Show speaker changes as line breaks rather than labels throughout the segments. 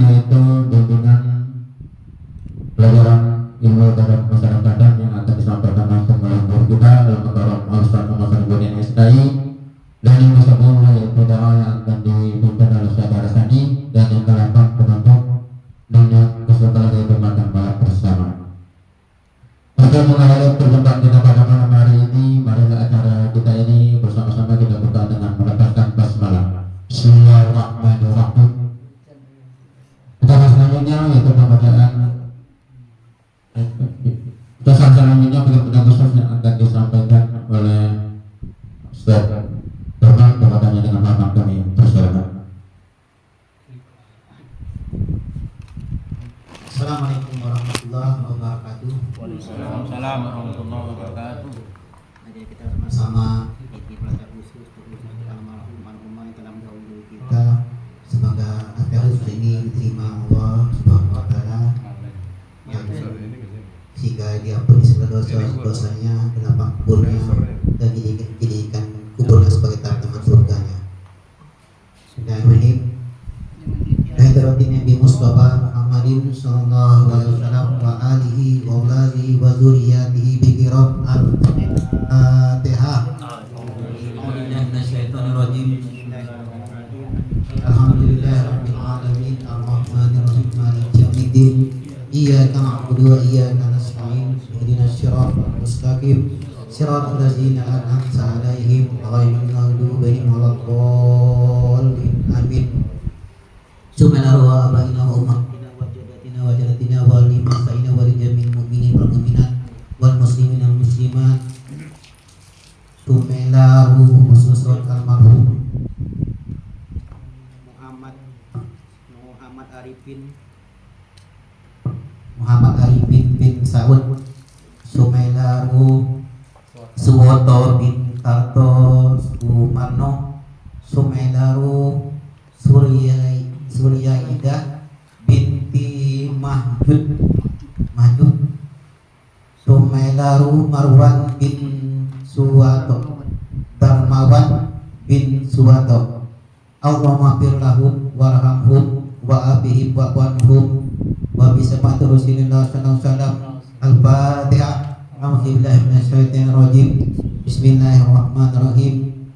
yaitu bimbingan pelajaran ilmu terhadap masyarakatan yang akan disampaikan langsung oleh guru kita dalam acara Al-Ustaz Muhammad Ibn SDI, dan yang disebut yaitu doa yang akan dipimpin oleh Ustaz Arasani, dan yang ke-8 penutup dengan kesetelah yaitu makan malam bersama. Untuk mengakhiri perjumpaan kita pada malam hari ini, marilah acara kita ini bersama-sama kita buka dengan melepaskan basmalah. Bismillahirrahmanirrahim. Kita selanjutnya yaitu pembacaan pesan selanjutnya begitu khusus yang akan disampaikan oleh Ustaz Darman kepadanya dengan hormat kami persilakan.
Assalamualaikum warahmatullahi wabarakatuh.
Waalaikumsalam warahmatullahi wabarakatuh.
Jadi kita sama-sama ibadah khusus untuk almarhum yang telah mendahului kita. Semoga acara ini diterima Allah Subhanahu wa taala. Sehingga diampuni segala dosa-dosanya dan lapang kuburnya, dan dijadikan kuburnya sebagai taman surganya. Bismillahirrahmanirrahim. Hadratin Nabi Mustafa Muhammadin sallallahu alaihi wasallam wa alihi wa auladihi wa dzurriyyatihi bi kiram al-Fatihah. A'udzubillahi minasyaitonir rajim. Alhamdulillahirabbil alamin arrahmanir rahim maliki yaumiddin. Iyyaka na'budu wa iyyaka nasta'in. Ihdinas siratal mustaqim. Siratal ladzina an'amta 'alaihim ghairil maghdubi 'alaihim waladdallin. Amin. Subhanallahi wa abaina wa ummatina wa jaddatina wa jaddatina wa limasaina wa lijamil mu'minin wal mu'minat wal muslimin wal muslimat. Tumelahu khususun almarhum Muhammad Arifin bin Saud Sumelaru Suwoto bin Karto Sumarno Sumelaru Suryaida binti Mahjud Sumelaru Marwan bin Suwato Darmawan bin Suwato. Allahumma fir lahum warhamhum wa abihim wa wanhum wa bismati Rasulillah sallallahu alaihi wasallam. Al-Fatihah. A'udzubillahi minasyaitonir rajim. Bismillahirrahmanirrahim.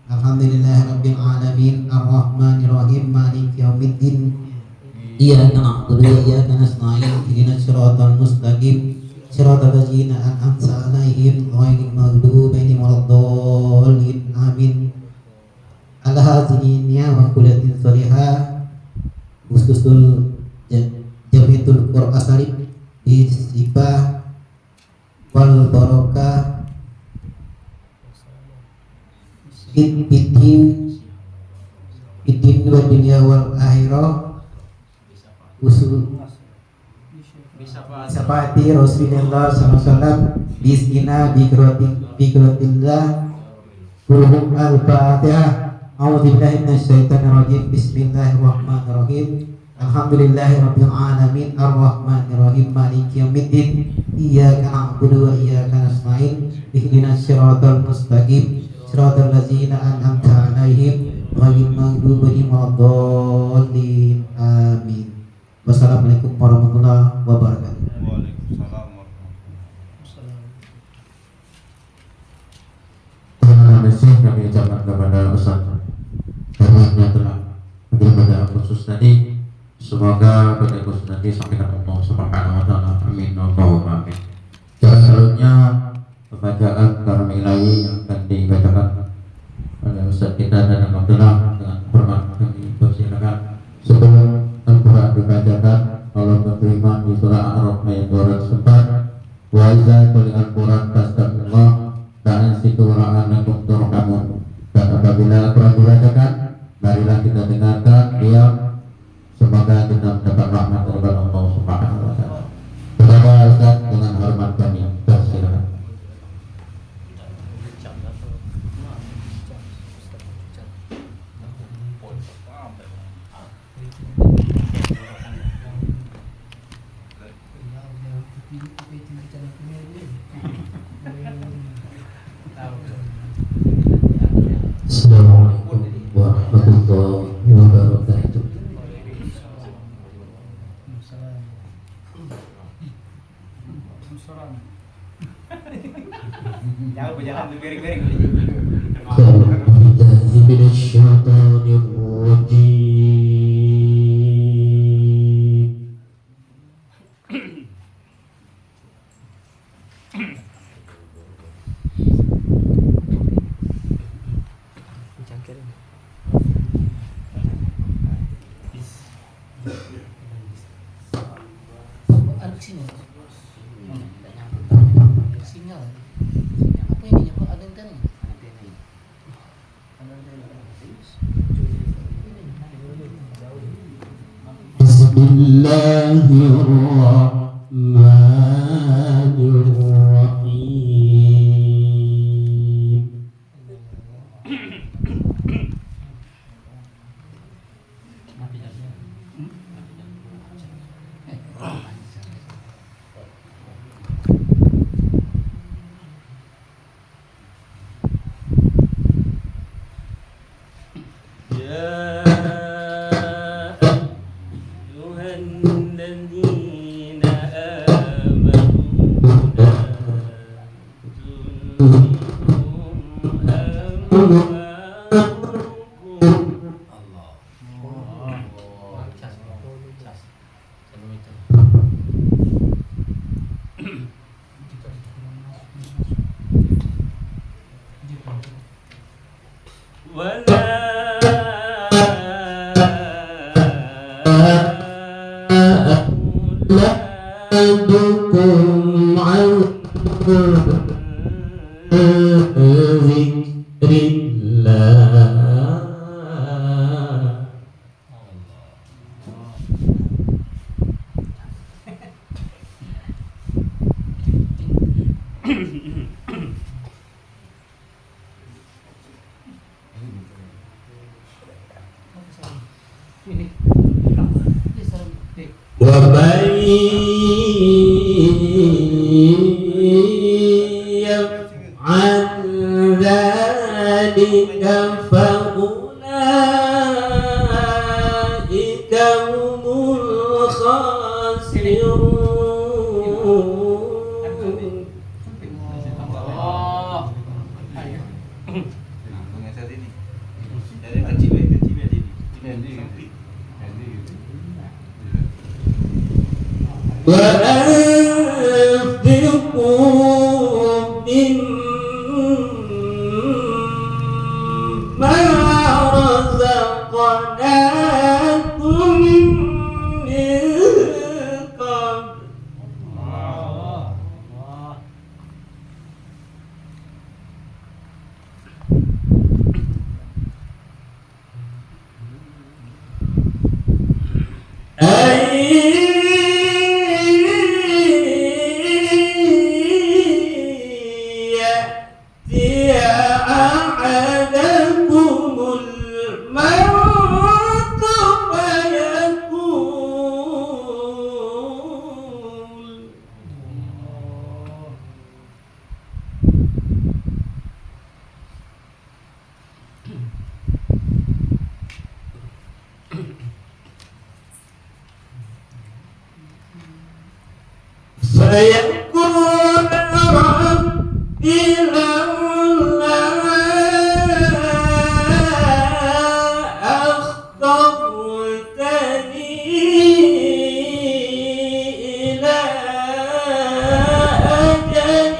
Alhamdulillahirabbil alamin arrahmanir rahim maliki yaumiddin. Iyyaka na'budu wa iyyaka nasta'in. Ihdinas siratal mustaqim. Siratal ladzina an'amta 'alaihim ghairil maghdubi 'alaihim waladdallin. Amin. Al-hazinnya wa kullatin sholihah khususul Jamiatul Qur'an Asharif di Sifah wal Barakah Bidin wa dunia wal akhirah usul Bisapati Rasulullah sallallahu alaihi wasallam bisina bikrotillah Qulhum al-Fatihah. A'udzubillahi minasyaitonir rajim. Bismillahirrahmanirrahim. Alhamdulillahirabbil alamin arrahmanir rahim maliki yaumiddin. Iyyaka na'budu wa iyyaka nasta'in. Ihdinas siratal mustaqim. Siratal ladzina an'amta 'alaihim ghairil maghdubi 'alaihim waladdallin. Amin. Wassalamualaikum warahmatullahi wabarakatuh.
Waalaikumsalam
Terima kasih kami ucapkan kepada Ustaz Darman yang telah beribadah khusus tadi. Semoga pada khusus nanti sampaikan Allah Subhanahu wa taala. Amin. Allahumma amin. Selanjutnya pembacaan kalam ilahi yang akan dibacakan oleh Ustaz kita dan Abdullah dengan hormat kami persilakan. Sebelum Al-Quran dibacakan, Allah beriman di surah Al-A'raf ayat 204. Wa iza tuli'al Quran fastaqimullah dan situ ra'anakum turhamun. Dan apabila Al-Quran dibacakan, marilah kita dengarkan diam. Semoga kita mendapat rahmat dari Allah Subhanahu wa taala. Kepada Ustaz dengan hormat kami persilakan. Assalamualaikum warahmatullahi wabarakatuh.
Jangan berjalan beri-beri.
A'udzubillahi minasyaitonir rajim.
Ada sini. Tidak nyambung. Sinyal. Apa ini? Apa ada antena?
Bismillahirrahmanirrahim. Ladukum zikrillah.
Ini. Ini salam.
ومن يفعل ذلك فأولئك هم الخاسرون.
Oh.
Langsung saat ini. Dari kecil ini.
وأنفقوا مما رزقناكم من قبل يأتي أحدكم الموت فيقول فيقول رب لولا أخرتني إلى أجل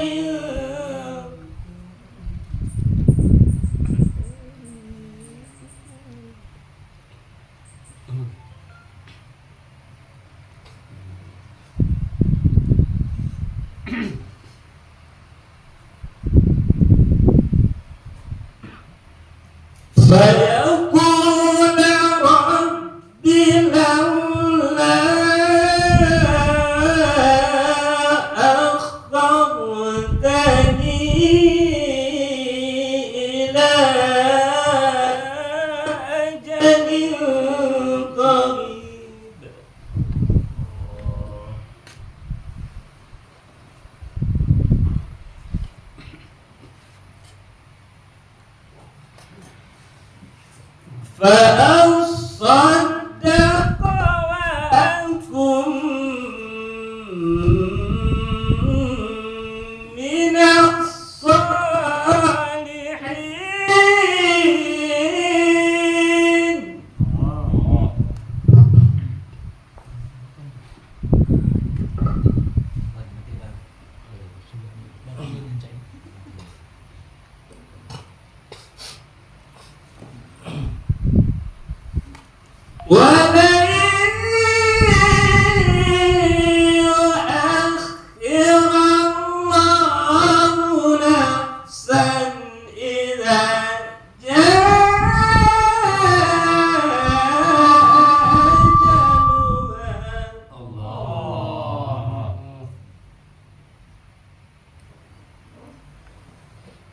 فيقول رب لولا أخرتني إلى أجل قريب فأصدق وأكن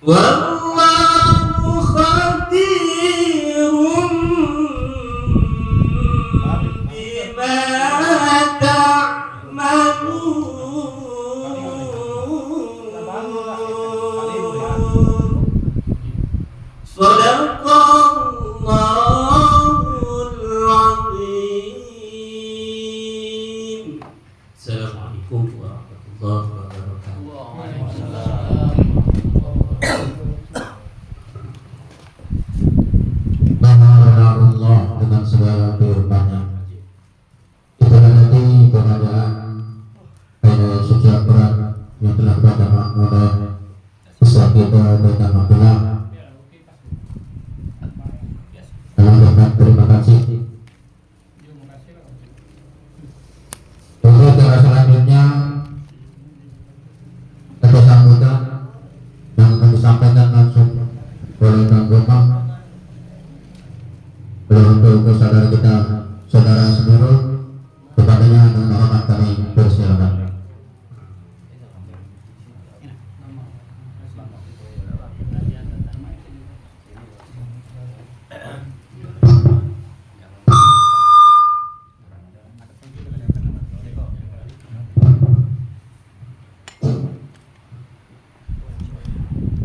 Wallahu khabirun bima ta'malun. Sadaqallahul azim. Assalamualaikum warahmatullahi wabarakatuh.
Allah dengan segala firman-Nya. Kita nanti pengadaan sejak berat yang telah pada makmur bisa kita bertambah terima kasih. Untuk cara selanjutnya ada sambutan yang akan disampaikan langsung oleh Kang Gopang. Untuk saudara kita, saudara seluruh, kepadanya dengan hormat kami persilakan.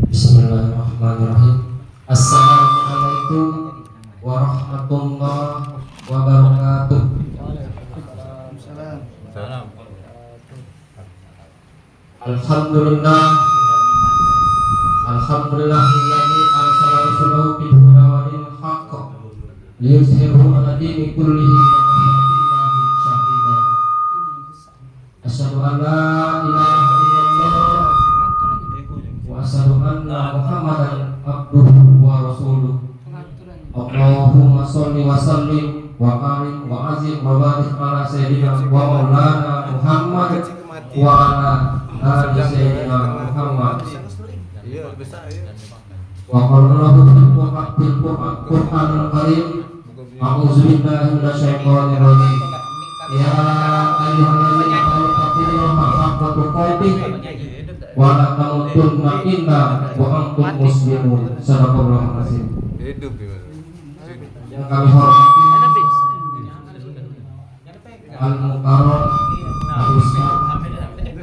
Bismillahirrahmanirrahim. Assalamualaikum warahmatullahi wabarakatuh. Alhamdulillah, alhamdulillahilladzi arsala rasulahu bil huda wa dinil haqq liyuzhirahu 'ala dini kullihi wa kafa billahi shahida. Asyhadu an la ilaha illallah wa asyhadu anna Muhammadan abduhu wa rasuluh. Allahumma sholli wa sallim wa barik wa azim wa barik ala sayyidina wa maulana Muhammad wa ala ali sayyidina Muhammad. Wa qala bil Qur'anil karim a'udzu billahi minasyaitonir rajim. Ya ayyuhalladzina amanu taqullaha haqqa tuqatih wa la tamutunna illa wa antum muslimun. Sadaqallahul azim. Yang kami hormati Al-Mukarram Al-Ustaz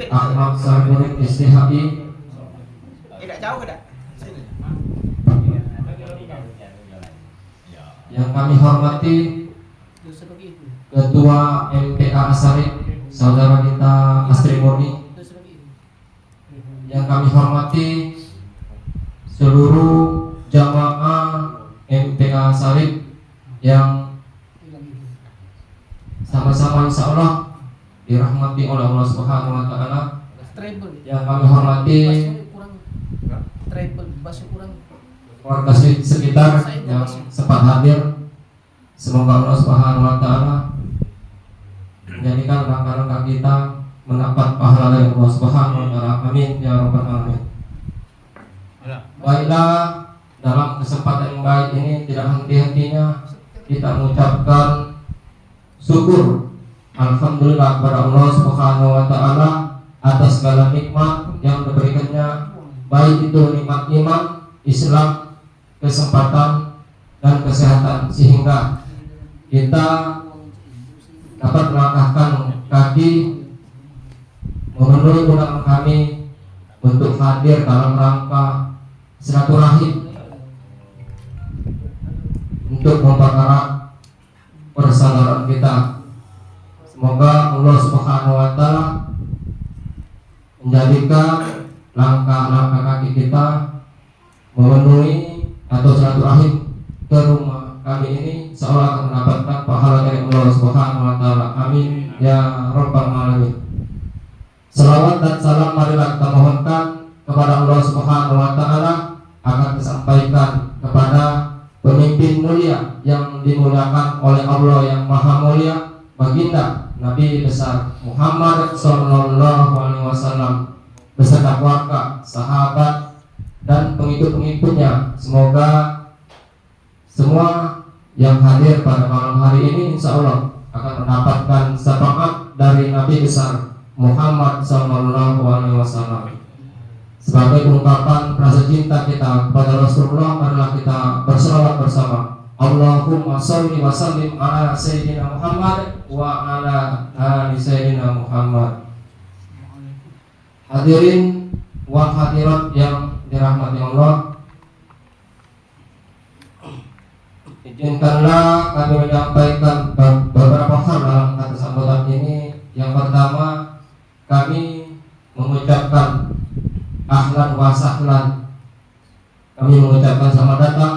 Ahmad Sarmurid STHI, yang kami hormati Ketua MPA Asarif saudara kita Astri Murni, yang kami hormati seluruh jamaah MPA Asarif yang sama-sama insya Allah dirahmati oleh Allah Subhanahu wa Ta'ala, yang kami hormati warga sekitar yang sempat hadir. Semoga Allah Subhanahu wa Ta'ala menjadikan langkah-langkah kita mendapat pahala dari Allah Subhanahu wa Ta'ala. Amin ya rabbal alamin. Baiklah, dalam kesempatan yang baik ini tidak henti-hentinya kita mengucapkan syukur alhamdulillah kepada Allah Subhanahu wa Ta'ala atas segala nikmat yang diberikannya, baik itu nikmat iman, Islam, kesempatan dan kesehatan, sehingga kita dapat melangkahkan kaki memenuhi undangan kami untuk hadir dalam rangka silaturahim untuk mempererat persaudaraan kita. Semoga Allah Subhanahu wa Ta'ala menjadikan langkah-langkah kaki kita memenuhi atau silaturahim ke rumah kami ini seolah akan mendapatkan pahala dari Allah Subhanahu wa Ta'ala. Amin ya rabbal alamin. Salawat dan salam marilah kita mohonkan kepada Allah Subhanahu wa Ta'ala akan disampaikan kepada pemimpin mulia yang dimuliakan oleh Allah yang Maha Mulia, baginda Nabi besar Muhammad Sallallahu Alaihi Wasallam beserta keluarga, sahabat, dan pengikut-pengikutnya. Semoga semua yang hadir pada malam hari ini insya Allah akan mendapatkan syafaat dari Nabi besar Muhammad Sallallahu Alaihi Wasallam. Sebagai ungkapan rasa cinta kita kepada Rasulullah adalah kita berselawat bersama. Allahumma sholli wa sallim ala Sayyidina Muhammad wa ala ali Sayyidina Muhammad. Hadirin wal hadirat yang dirahmati Allah, izinkanlah kami menyampaikan beberapa hal dalam kata sambutan ini. Yang pertama, kami mengucapkan ahlan wa sahlan. Kami mengucapkan selamat datang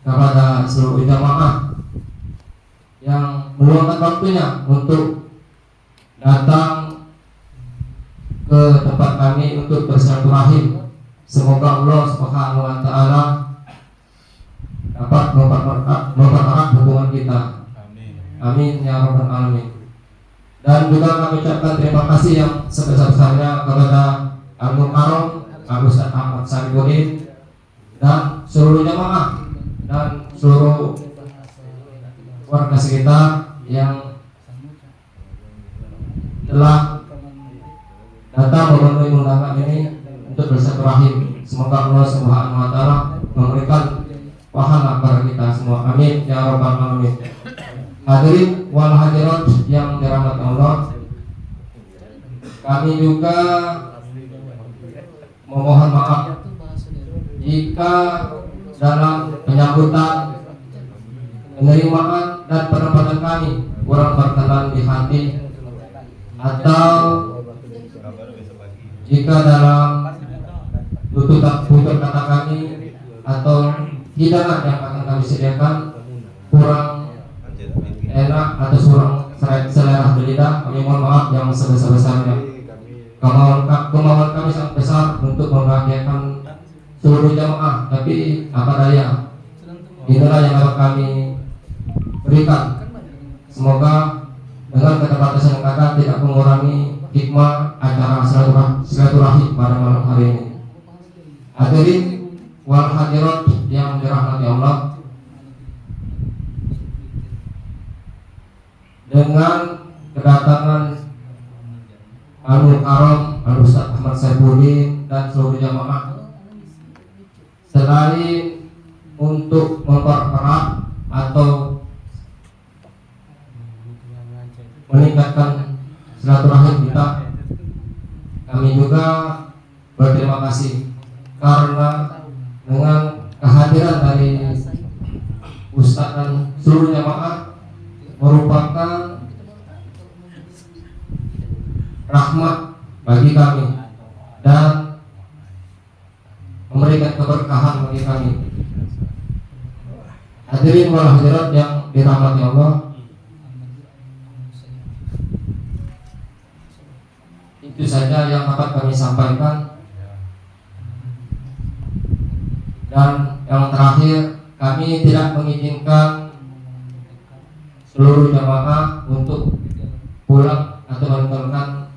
kepada seluruh jamaah yang meluangkan waktunya untuk datang ke tempat kami untuk bersilaturahim. Semoga Allah Subhanahu wa taala dapat mempererat hubungan kita. Amin ya rabbal alamin. Dan juga kami ucapkan terima kasih yang sebesar-besarnya kepada Al-Mukarram Ustaz Ahmad Sarifudin dan seluruh jamaah dan seluruh warga sekitar yang telah datang memenuhi undangan ini untuk bersilaturahim. Semoga Allah Subhanahu wa taala memberikan pahala kepada kita semua. Amin ya rabbal alamin. Hadirin wal hadirat yang dirahmati Allah, kami juga memohon maaf jika dalam penyambutan, penerimaan dan penempatan kami kurang berkenan di hati, atau jika dalam tutur kata kami atau hidangan yang akan kami sediakan kurang enak atau kurang selera di lidah, kami mohon maaf yang sebesar-besarnya. Kemauan kami sangat besar untuk membahagiakan seluruh jamaah, tapi apa daya, inilah yang dapat kami berikan. Semoga dengan keterbatasan yang ada tidak mengurangi hikmah acara silaturahim pada malam hari ini. Hadirin wal hadirat yang dirahmati Allah, dengan kedatangan Al-Mukarram Ustaz Ahmad Sarifudin dan seluruh jamaah, selain untuk mempererat atau meningkatkan silaturahim kita, kami juga berterima kasih karena dengan kehadiran dari Ustaz dan seluruh jamaah merupakan rahmat bagi kami dan memberikan keberkahan bagi kami. Hadirin wal hadirat yang dirahmati Allah, itu saja yang dapat kami sampaikan. Dan yang terakhir, kami tidak mengizinkan seluruh jamaah untuk pulang atau meninggalkan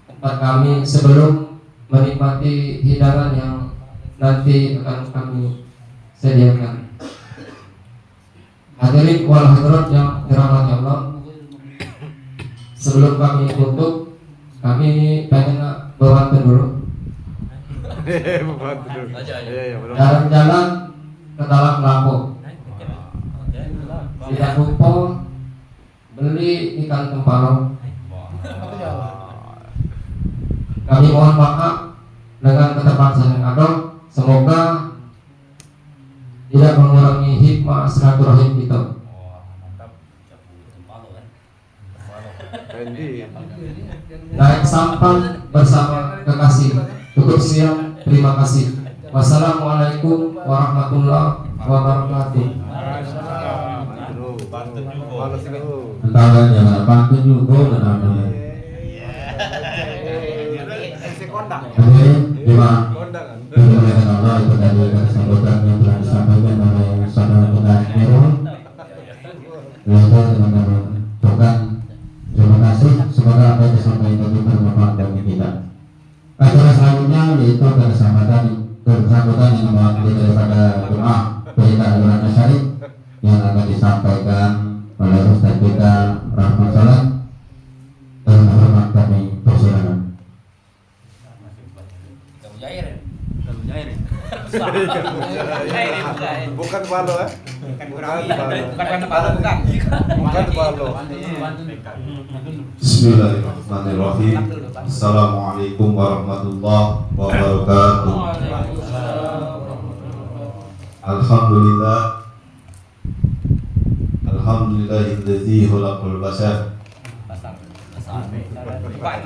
tempat kami sebelum menikmati hidangan yang nanti akan kami sediakan. Hadirin wal hadirat yang dirahmati Allah, sebelum kami tutup, kami pengen berwanten dulu. Jalan-jalan ke dalam Lampung, tidak lupa beli ikan temparo. Kami mohon maaf dengan keterbatasan yang ada. Semoga tidak mengurangi hikmah silaturahim kita. Naik sampan bersama kekasih. Tutup siang. Terima kasih. Wassalamualaikum warahmatullahi wabarakatuh.
Antara jangan pantun juga dan terima kasih Allah itu dari sambutan yang telah disampaikan oleh saudara kita Nurul. teman-teman doakan. Terima kasih. Semoga apa yang disampaikan tadi bermanfaat bagi kita. Acara selanjutnya yaitu bersangkutan yang mewakili daripada doa berita Al-Quran Syarif yang akan disampaikan oleh Ustaz kita Rahmat Salam. Dan hormat kami persilakan.
Bukan balo ya. Bukan balo.
Bismillahirrahmanirrahim. Assalamualaikum warahmatullahi wabarakatuh. Alhamdulillah. Alhamdulillahilladzi khalaqal bashar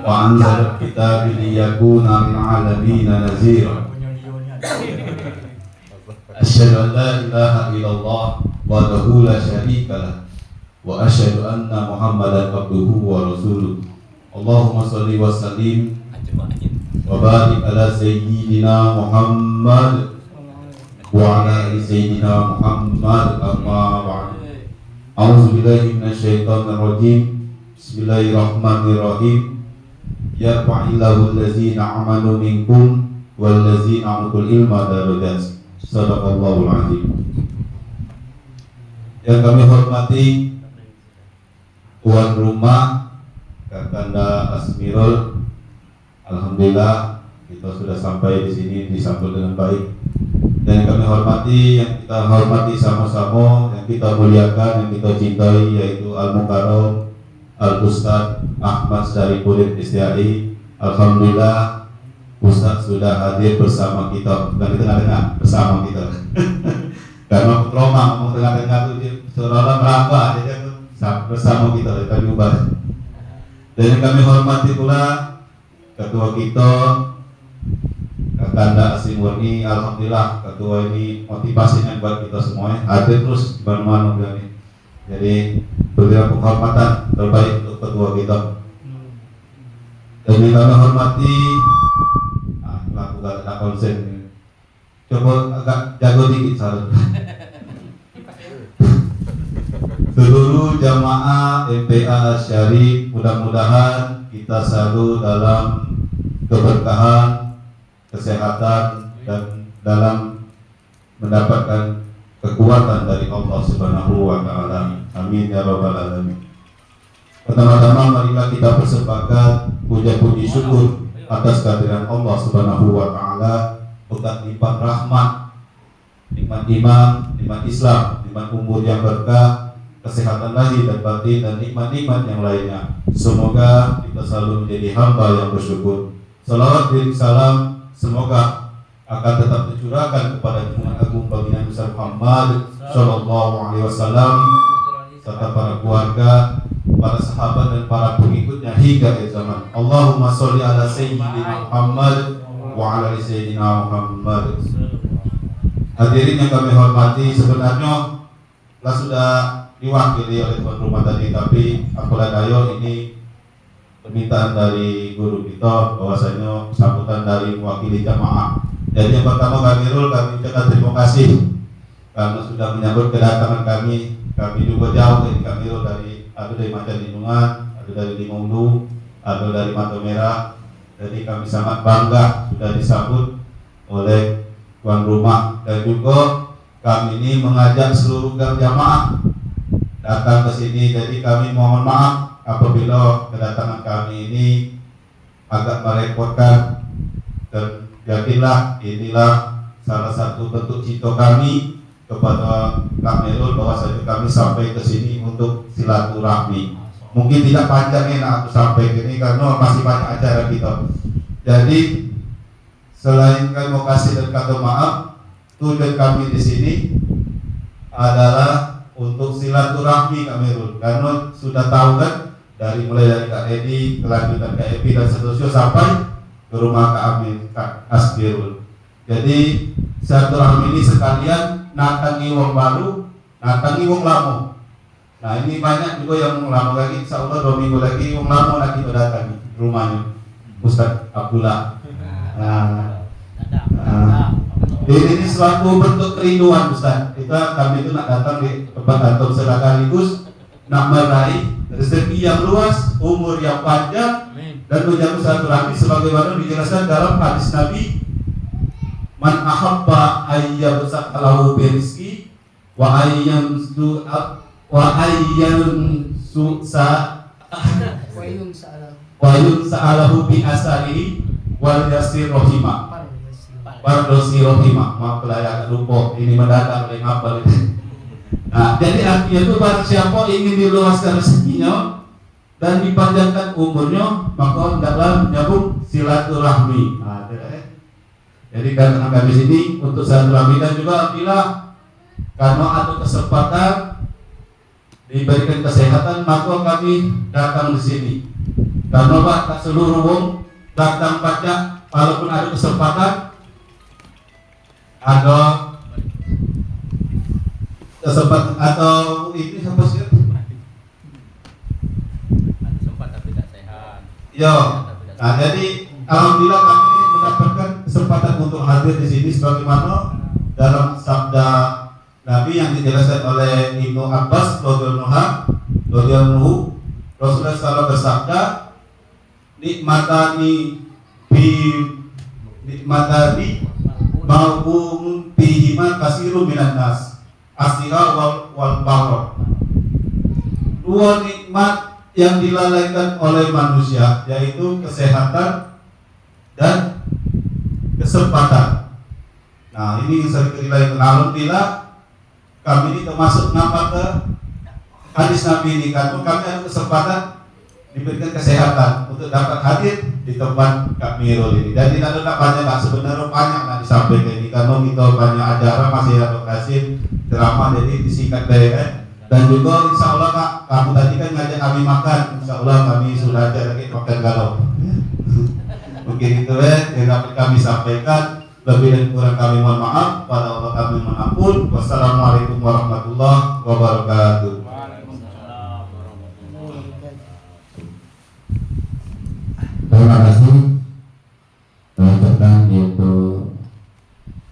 wa anzala al-kitaba liyakuna lil 'alamina nazira. Asyhadu an la ilaha illallah wahdahu la syarika lah wa asyhadu anna Muhammadan abduhu wa rasuluh. Allahumma shalli wa sallim wa barik ala sayyidina Muhammad wa ala ali sayyidina Muhammad amma ba'd. A'udzu billahi minasyaitonir rajim. Bismillahirrahmanirrahim. Yarfa'illahu allazina amanu minkum wallazina utul ilma darajat. Sadaqallahul azim. Yang kami hormati tuan rumah Kakanda Asmirul, alhamdulillah kita sudah sampai di sini disambut dengan baik. Dan yang kami hormati, yang kita hormati sama-sama, yang kita muliakan, yang kita cintai, yaitu Al-Mukarram Al-Ustaz Ahmad dari Kulit Istiai. Alhamdulillah Ustaz sudah hadir bersama kita, bukan di tengah-tengah, bersama kita. Karena trauma ngomong tengah-tengah itu seolah-olah meraba, jadi bersama kita, kami ubah. Dan yang kami hormati pula ketua kita Kakanda Asim Murni. Alhamdulillah ketua ini motivasinya buat kita semuanya, hadir terus di mana-mana ini. Jadi berikan penghormatan terbaik untuk ketua kita. Dan yang kami hormati lakukan konsen. Coba agak jago dikit sahabat. Seluruh jamaah MPA Syarif, mudah-mudahan kita selalu dalam keberkahan, kesehatan, dan dalam mendapatkan kekuatan dari Allah Subhanahu wa Ta'ala. Amin ya Rabbal Alamin. Pertama-tama marilah kita bersepakat puja-puji syukur atas kehadiran Allah Subhanahu wa Ta'ala, berkat lipat rahmat, nikmat iman, nikmat Islam, nikmat umur yang berkah, kesehatan lahir dan batin, dan nikmat-nikmat yang lainnya. Semoga kita selalu menjadi hamba yang bersyukur. Salawat dan salam semoga akan tetap tercurahkan kepada junjungan agung baginda besar Muhammad Sallallahu Alaihi Wasallam serta para keluarga, para sahabat dan para pengikutnya hingga akhir zaman. Allahumma sholli ala sayyidina Muhammad wa ala ali sayyidina Muhammad. Hadirin yang kami hormati, sebenarnya lah sudah diwakili oleh tuan rumah tadi, tapi apalah daya, ini permintaan dari guru kita bahwasanya sambutan dari mewakili jamaah. Jadi yang pertama kami ucapkan terima kasih karena sudah menyambut kedatangan kami. Kami juga jauh dari kami ada dari Macan Lindungan, ada dari Limau, ada dari Mata Merah. Jadi kami sangat bangga sudah disambut oleh tuan rumah, dan juga kami ini mengajak seluruh jamaah datang ke sini. Jadi kami mohon maaf apabila kedatangan kami ini agak merepotkan, dan yakinlah inilah salah satu bentuk cinta kami kepada Kak Melul bahwasanya kami sampai ke sini untuk silaturahmi. Mungkin tidak panjang enak aku sampai ke ini karena masih banyak acara kita. Jadi selain kami mau kasih dan kata maaf, tujuan kami di sini adalah untuk silaturahmi Kak Melul, karena sudah tahu kan mulai dari Kak Edi, kelanjutan Kak Epi dan seterusnya sampai ke rumah Kak Amin, Kak Asbirul. Jadi silaturahmi ini sekalian natangi wong baru, natangi wong lama. Nah ini banyak juga yang wong lama lagi, insya Allah 2 minggu lagi wong lama lagi datang rumahnya Ustaz Abdullah. Ini suatu bentuk kerinduan Ustaz. Kami itu nak datang di tempat antum sekaligus nak meraih rezeki yang luas, umur yang panjang, dan menjaga silaturahmi sebagaimana dijelaskan dalam hadis Nabi, man ahabba ayyabsa lahu birizki wa ayyansu wayun sa'alahu bi asarihi wal yasir rohimah. Pardosi rohimah, maaf lah ya lupa, ini mendadak oleh ngapal ini. Nah, jadi artinya itu barang siapa ingin diluaskan rezekinya dan dipanjangkan umurnya, maka hendaklah menyambung silaturahmi. Nah, jadi karena kami sini untuk silaturahmi dan juga bila karena ada kesempatan diberikan kesehatan, maka kami datang di sini. Karena Pak seluruh wong datang pajak, walaupun ada kesempatan, ada kesempatan atau ini apa sih?
Sempat tapi tidak sehat.
Yo, nah jadi alhamdulillah kami mendapatkan kesempatan untuk hadir di sini sebagaimana dalam sabda Nabi yang dijelaskan oleh Ibnu Abbas radhiyallahu Rasulullah SAW bersabda, nikmatani maupun bihima kasiru minan nas asira wal bawar. Dua nikmat yang dilalaikan oleh manusia, yaitu kesehatan dan kesempatan. Nah, ini sering dilalaikan. Alhamdulillah kami ini termasuk nampak ke hadis Nabi ini, karena kami ada kesempatan diberikan kesehatan untuk dapat hadir di tempat kami ini. Dan tidak ada banyak, sebenarnya banyak nak disampaikan ini karena kita banyak acara masih ada kasih drama, jadi disingkat dari dan juga insya Allah Kak, kamu tadi kan ngajak kami makan, insya Allah kami sudah ajak lagi makan galau. Mungkin itu yang dapat kami sampaikan. Lebih dan kurang kami mohon maaf, pada Allah kami mohon ampun. Wassalamualaikum warahmatullahi wabarakatuh.
Terima kasih tentang itu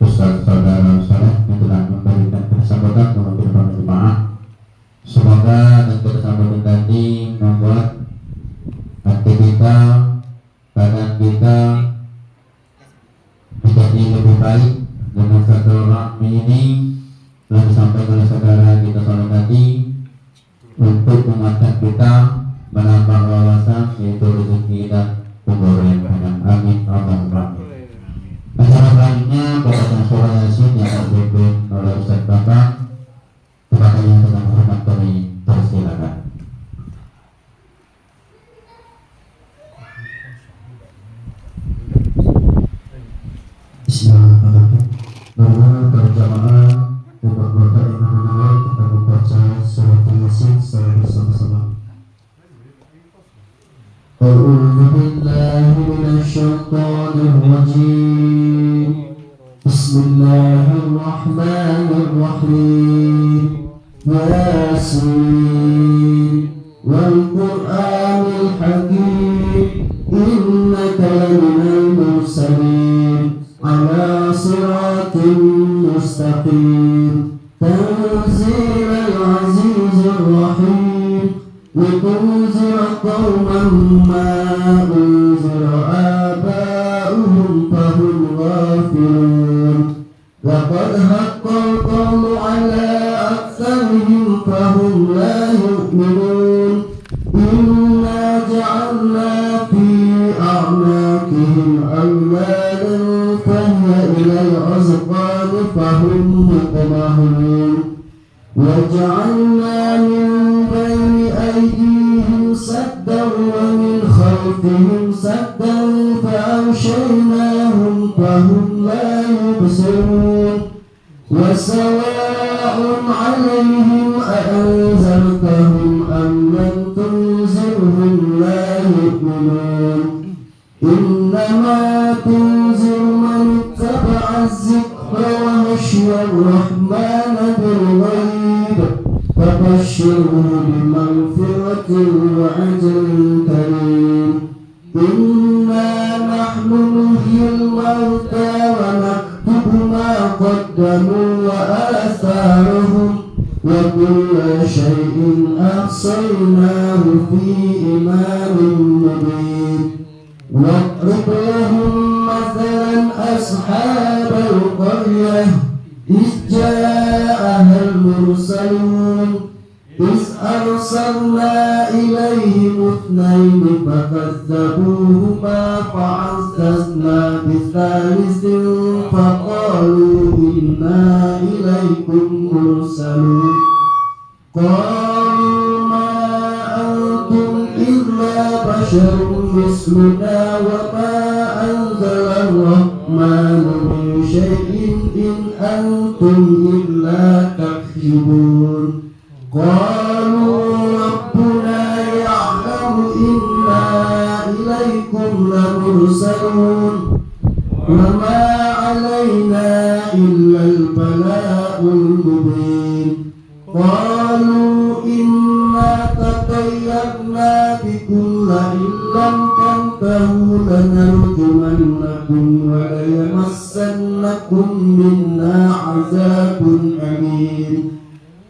Ustaz Saudara Saleh yang telah memberikan kesempatan untuk berjemaah. Semoga dan kesempatan tadi membuat hati kita, badan kita menjadi lebih baik dengan silaturahmi ini telah disampaikan oleh saudara kita Saleh tadi untuk menguatkan kita, menambah wawasan yaitu rezeki dan umur yang panjang. Amin. Acara selanjutnya bacaan surah Yasin yang dipimpin oleh Ustaz Bapak. Kepada yang dengan hormat kami persilakan.
Bismillahirrahmanirrahim. Mari berjamaah untuk berdoa yang kita membaca surah Yasin secara bersama-sama. A'udzu billahi minasyaitonir rajim. Bismillahirrahmanirrahim. Yasin wal Qur'anil hakim innaka laminal mursalin ala siratin mustaqim tanzilal azizir rahim litunzira qauman ma unzira aba'uhum fahum ghafilun laqad haqqal qawlu ala aktharihim fahum la yu'minun inna ja'alna fi a'naqihim aghlalan fahya ilal azqan fahum muqmahun وجعلنا من بين أيديهم سدا ومن خلفهم سدا فأغشيناهم فهم لا يبصرون وسواء عليهم أأنذرتهم أم لم تنذرهم لا يؤمنون إنما تنذر من اتبع الذكر وخشي الرحمن بالغيب فبشره بمغفرة وأجر كريم إنا نحن نحيي الموتى ونكتب ما قدموا وآثارهم وكل شيء أحصيناه في إمام مبين واضرب لهم مثلا أصحاب القرية إذ جاءها المرسلون إذ أرسلنا إليهم اثنين فكذبوهما فعززنا بثالث فقالوا إنا إليكم مرسلون قالوا ما أنتم إلا بشر مثلنا وما أنزل الرحمن من شيء إن أنتم إلا تكذبون قالوا ربنا يعلم إنا إليكم لمرسلون وما علينا إلا البلاء المبين قالوا إنا تطيرنا بكم لئن لم تنتهوا لنرجمنكم وليمسنكم منا عذاب أليم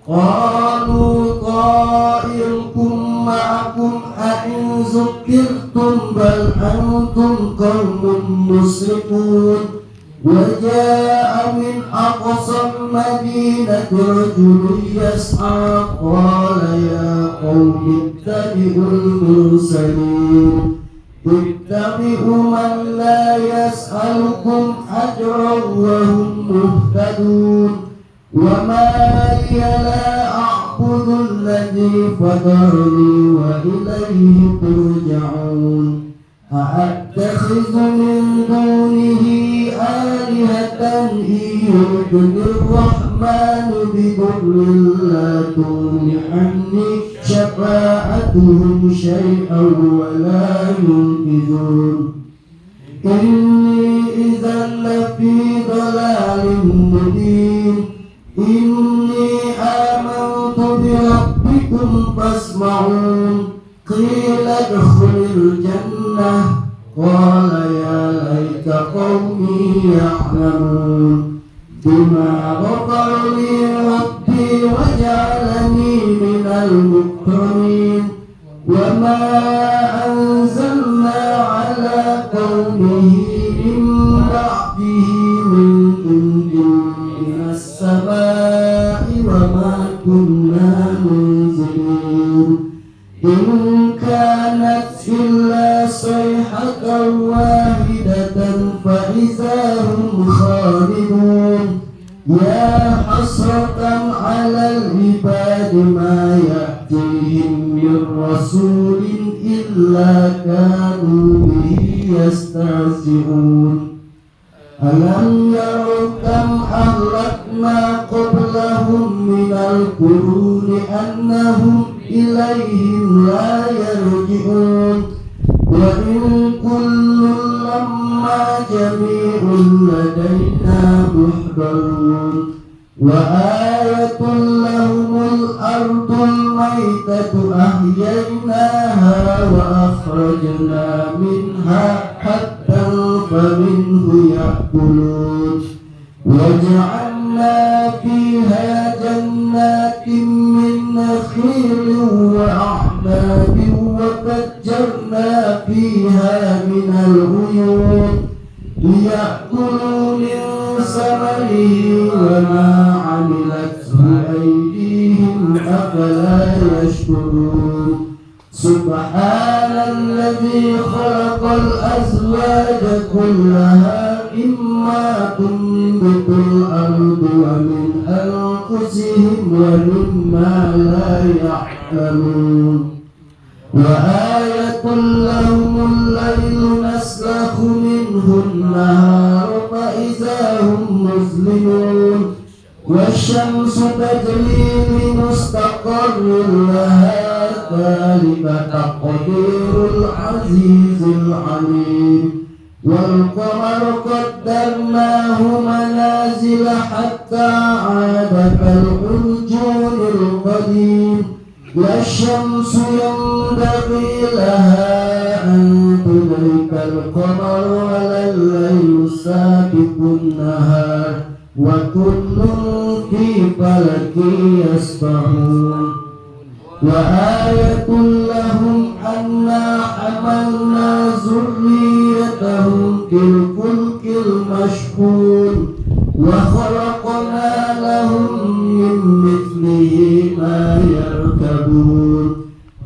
قالوا طائركم معكم أئن ذكرتم بل أنتم قوم مسرفون وجاء من أقصى المدينة رجل يسعى قال يا قوم اتبعوا المرسلين اتبعوا من لا يسألكم أجرا وهم مهتدون وما لي لا أعبد الذي فطرني وإليه ترجعون أأتخذ من دونه آلهة إن يردني الرحمن بضر لا تغن عني شفاعتهم شيئا ولا ينقذون إني إذا لفي ضلال مبين إني آمنت بربكم فاسمعون قيل ادخل الجنة قال يا ليت قومي يعلمون بما غفر لي ربي وجعلني من المكرمين وما أنزلنا على قومه من بعده من جند من السماء وما كنا منزلين إن كانت إلا صيحة واحدة فإذا هم خالدون يا حسرة على العباد ما يأتيهم من رسول إلا كانوا به يستهزئون ألم يروا كم أهلكنا قبلهم من القرون أنهم إليهم لا يرجعون وإن كل لما جميع لدينا محضرون وآية لهم الأرض الميتة أحييناها وأخرجنا منها حتى فمنه يأكلون وجعلنا فيها جنات من نخيل وأعناب وفجرنا فيها من العيون ليأكلوا من ثمره وما عملته أيديهم أفلا يشكرون سبحان الذي خلق الأزواج كلها مما تنبت الأرض ومن أنفسهم ومما لا يعلمون وآية لهم الليل نسلخ منه النهار فإذا هم مظلمون والشمس تجري لمستقر لها ذلك تقدير العزيز العليم والقمر قدرناه منازل حتى عاد كالعرجون القديم والشمس ينبغي لها أن تدرك القمر ولا الليل سابق النهار وكل في فلك يسبحون وآية لهم أنا حملنا ذريتهم في الفلك المشحون وخلقنا لهم من مثله ما يركبون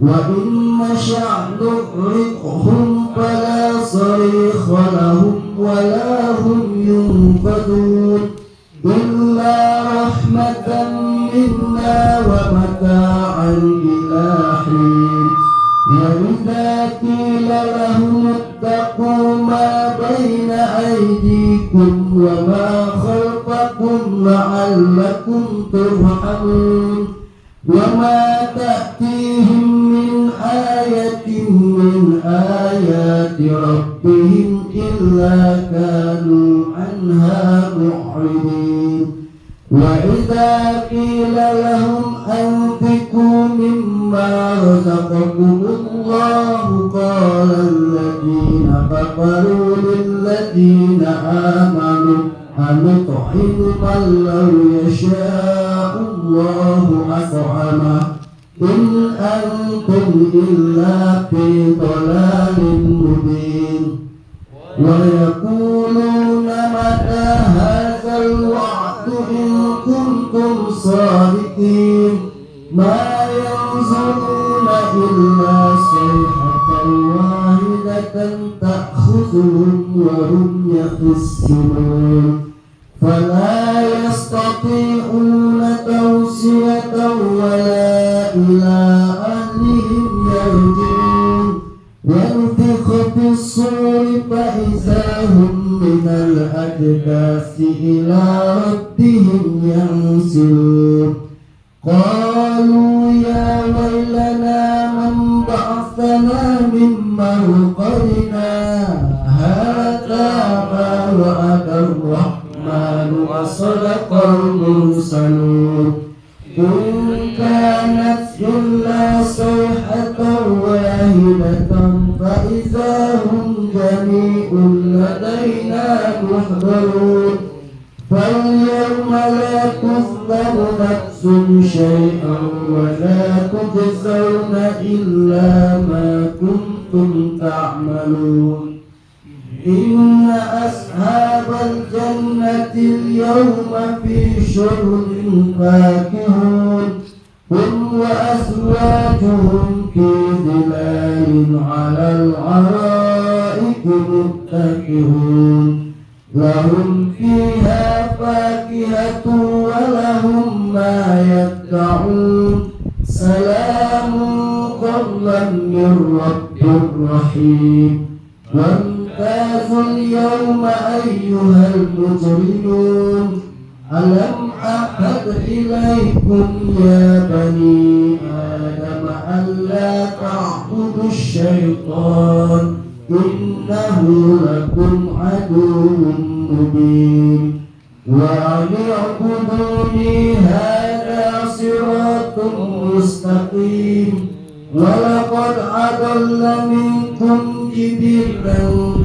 وإن نشأ نغرقهم فلا صريخ لهم ولا هم ينقذون إلا رحمة منا ومتاعا إلى حين وإذا قيل لهم اتقوا ما بين أيديكم وما خلفكم لعلكم ترحمون وما تأتيهم من آية من آيات ربهم إلا كانوا عنها معرضين وإذا قيل لهم أنفقوا مما رزقكم الله قال الذين كفروا للذين آمنوا أنطعم من لو يشاء الله أطعمه إن أنتم إلا في ضلال مبين ويقولون متى هذا الوعد إن كنتم صادقين ما ينظرون إلا صيحة واحدة تأخذهم وهم يخصمون فلا يستطيعون توصية ولا إلى أهلهم يرجعون ونفخ في الصور فإذا هم من الأجداث إلى ربهم ينسلون قالوا يا ويلنا من بعثنا من مرقدنا هذا ما وعد الرحمن وصدق المرسلون إن كانت إلا صيحة واحدة فإذا هم جميع لدينا محضرون فاليوم لا تظلم نفس شيئا ولا تجزون إلا ما كنتم تعملون إن أصحاب الجنة اليوم في شغل فاكهون هم وأزواجهم في ظلال على الأرائك متكئون لهم فيها فاكهة ولهم ما يدعون سلام قولا من رب رحيم وامتازوا اليوم أيها المجرمون ألم أعهد إليكم يا بني آدم ألا تعبدوا الشيطان إنه لكم عدو مبين وأن اعبدوني هذا صراط مستقيم ولقد أضل منكم جبلا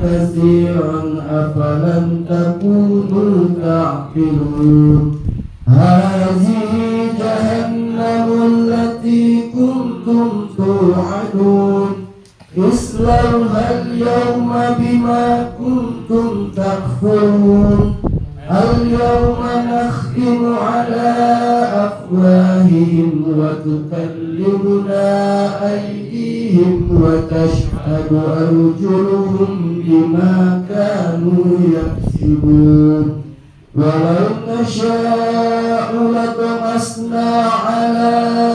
كثيرا أفلم تكونوا تعقلون هذه جهنم التي كنتم توعدون اصلوها اليوم بما كنتم تكفرون اليوم نختم على أفواههم وتكلمنا أيديهم وتشهد أرجلهم بما كانوا يكسبون ولو نشاء لطمسنا على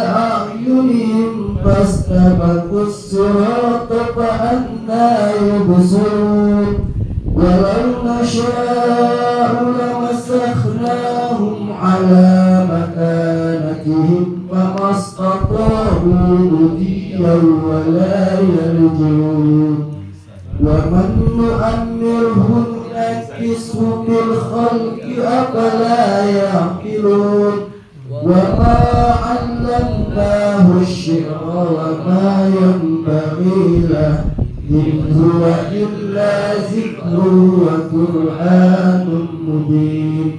أعينهم فاستبقوا الصراط فأنى يبصرون ولو نشاء لمسخناهم على مكانتهم فما استطاعوا مضيا ولا يرجعون ومن نؤمره ننكسه في الخلق أفلا يعقلون وما علمناه الشعر وما ينبغي له إن هو إلا ذكر وقرآن مبين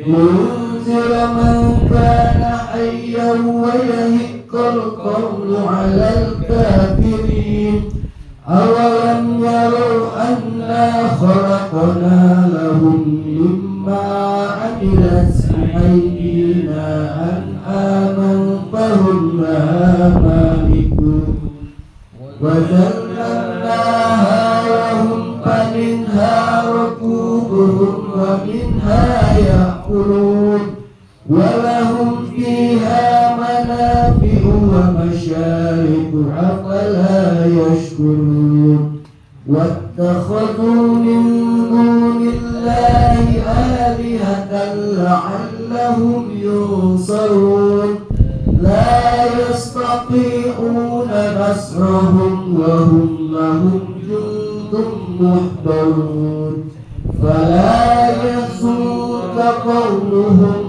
لينذر من كان حيا ويحق القول على الكافرين أولم يروا أنا خلقنا لهم مما عملت أيدينا أنعاما فهم لها مالكون وذللناها لهم فمنها ركوبهم ومنها يأكلون ولهم فيها منافع ومشارب أفلا يشكرون واتخذوا من دون الله آلهة لعلهم ينصرون لا يستطيعون نصرهم وهم لهم جند محضرون فلا يحزنك قولهم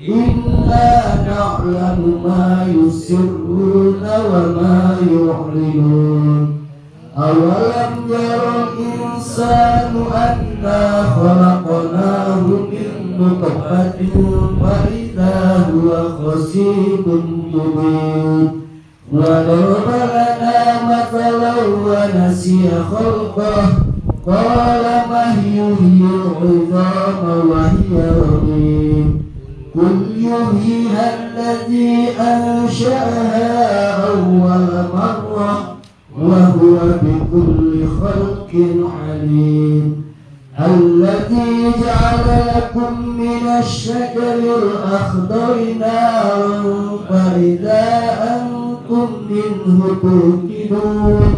إنا نعلم ما يسرون وما يعلنون أولم ير الإنسان أنا خلقناه من نطفة فإذا هو خصيم مبين وضرب لنا مثلا ونسي خلقه قال من يحيي العظام وهي رميم قل يحييها الذي أنشأها أول مرة وهو بكل خلق عليم الذي جعل لكم من الشجر الأخضر نارا فإذا أنتم منه توقدون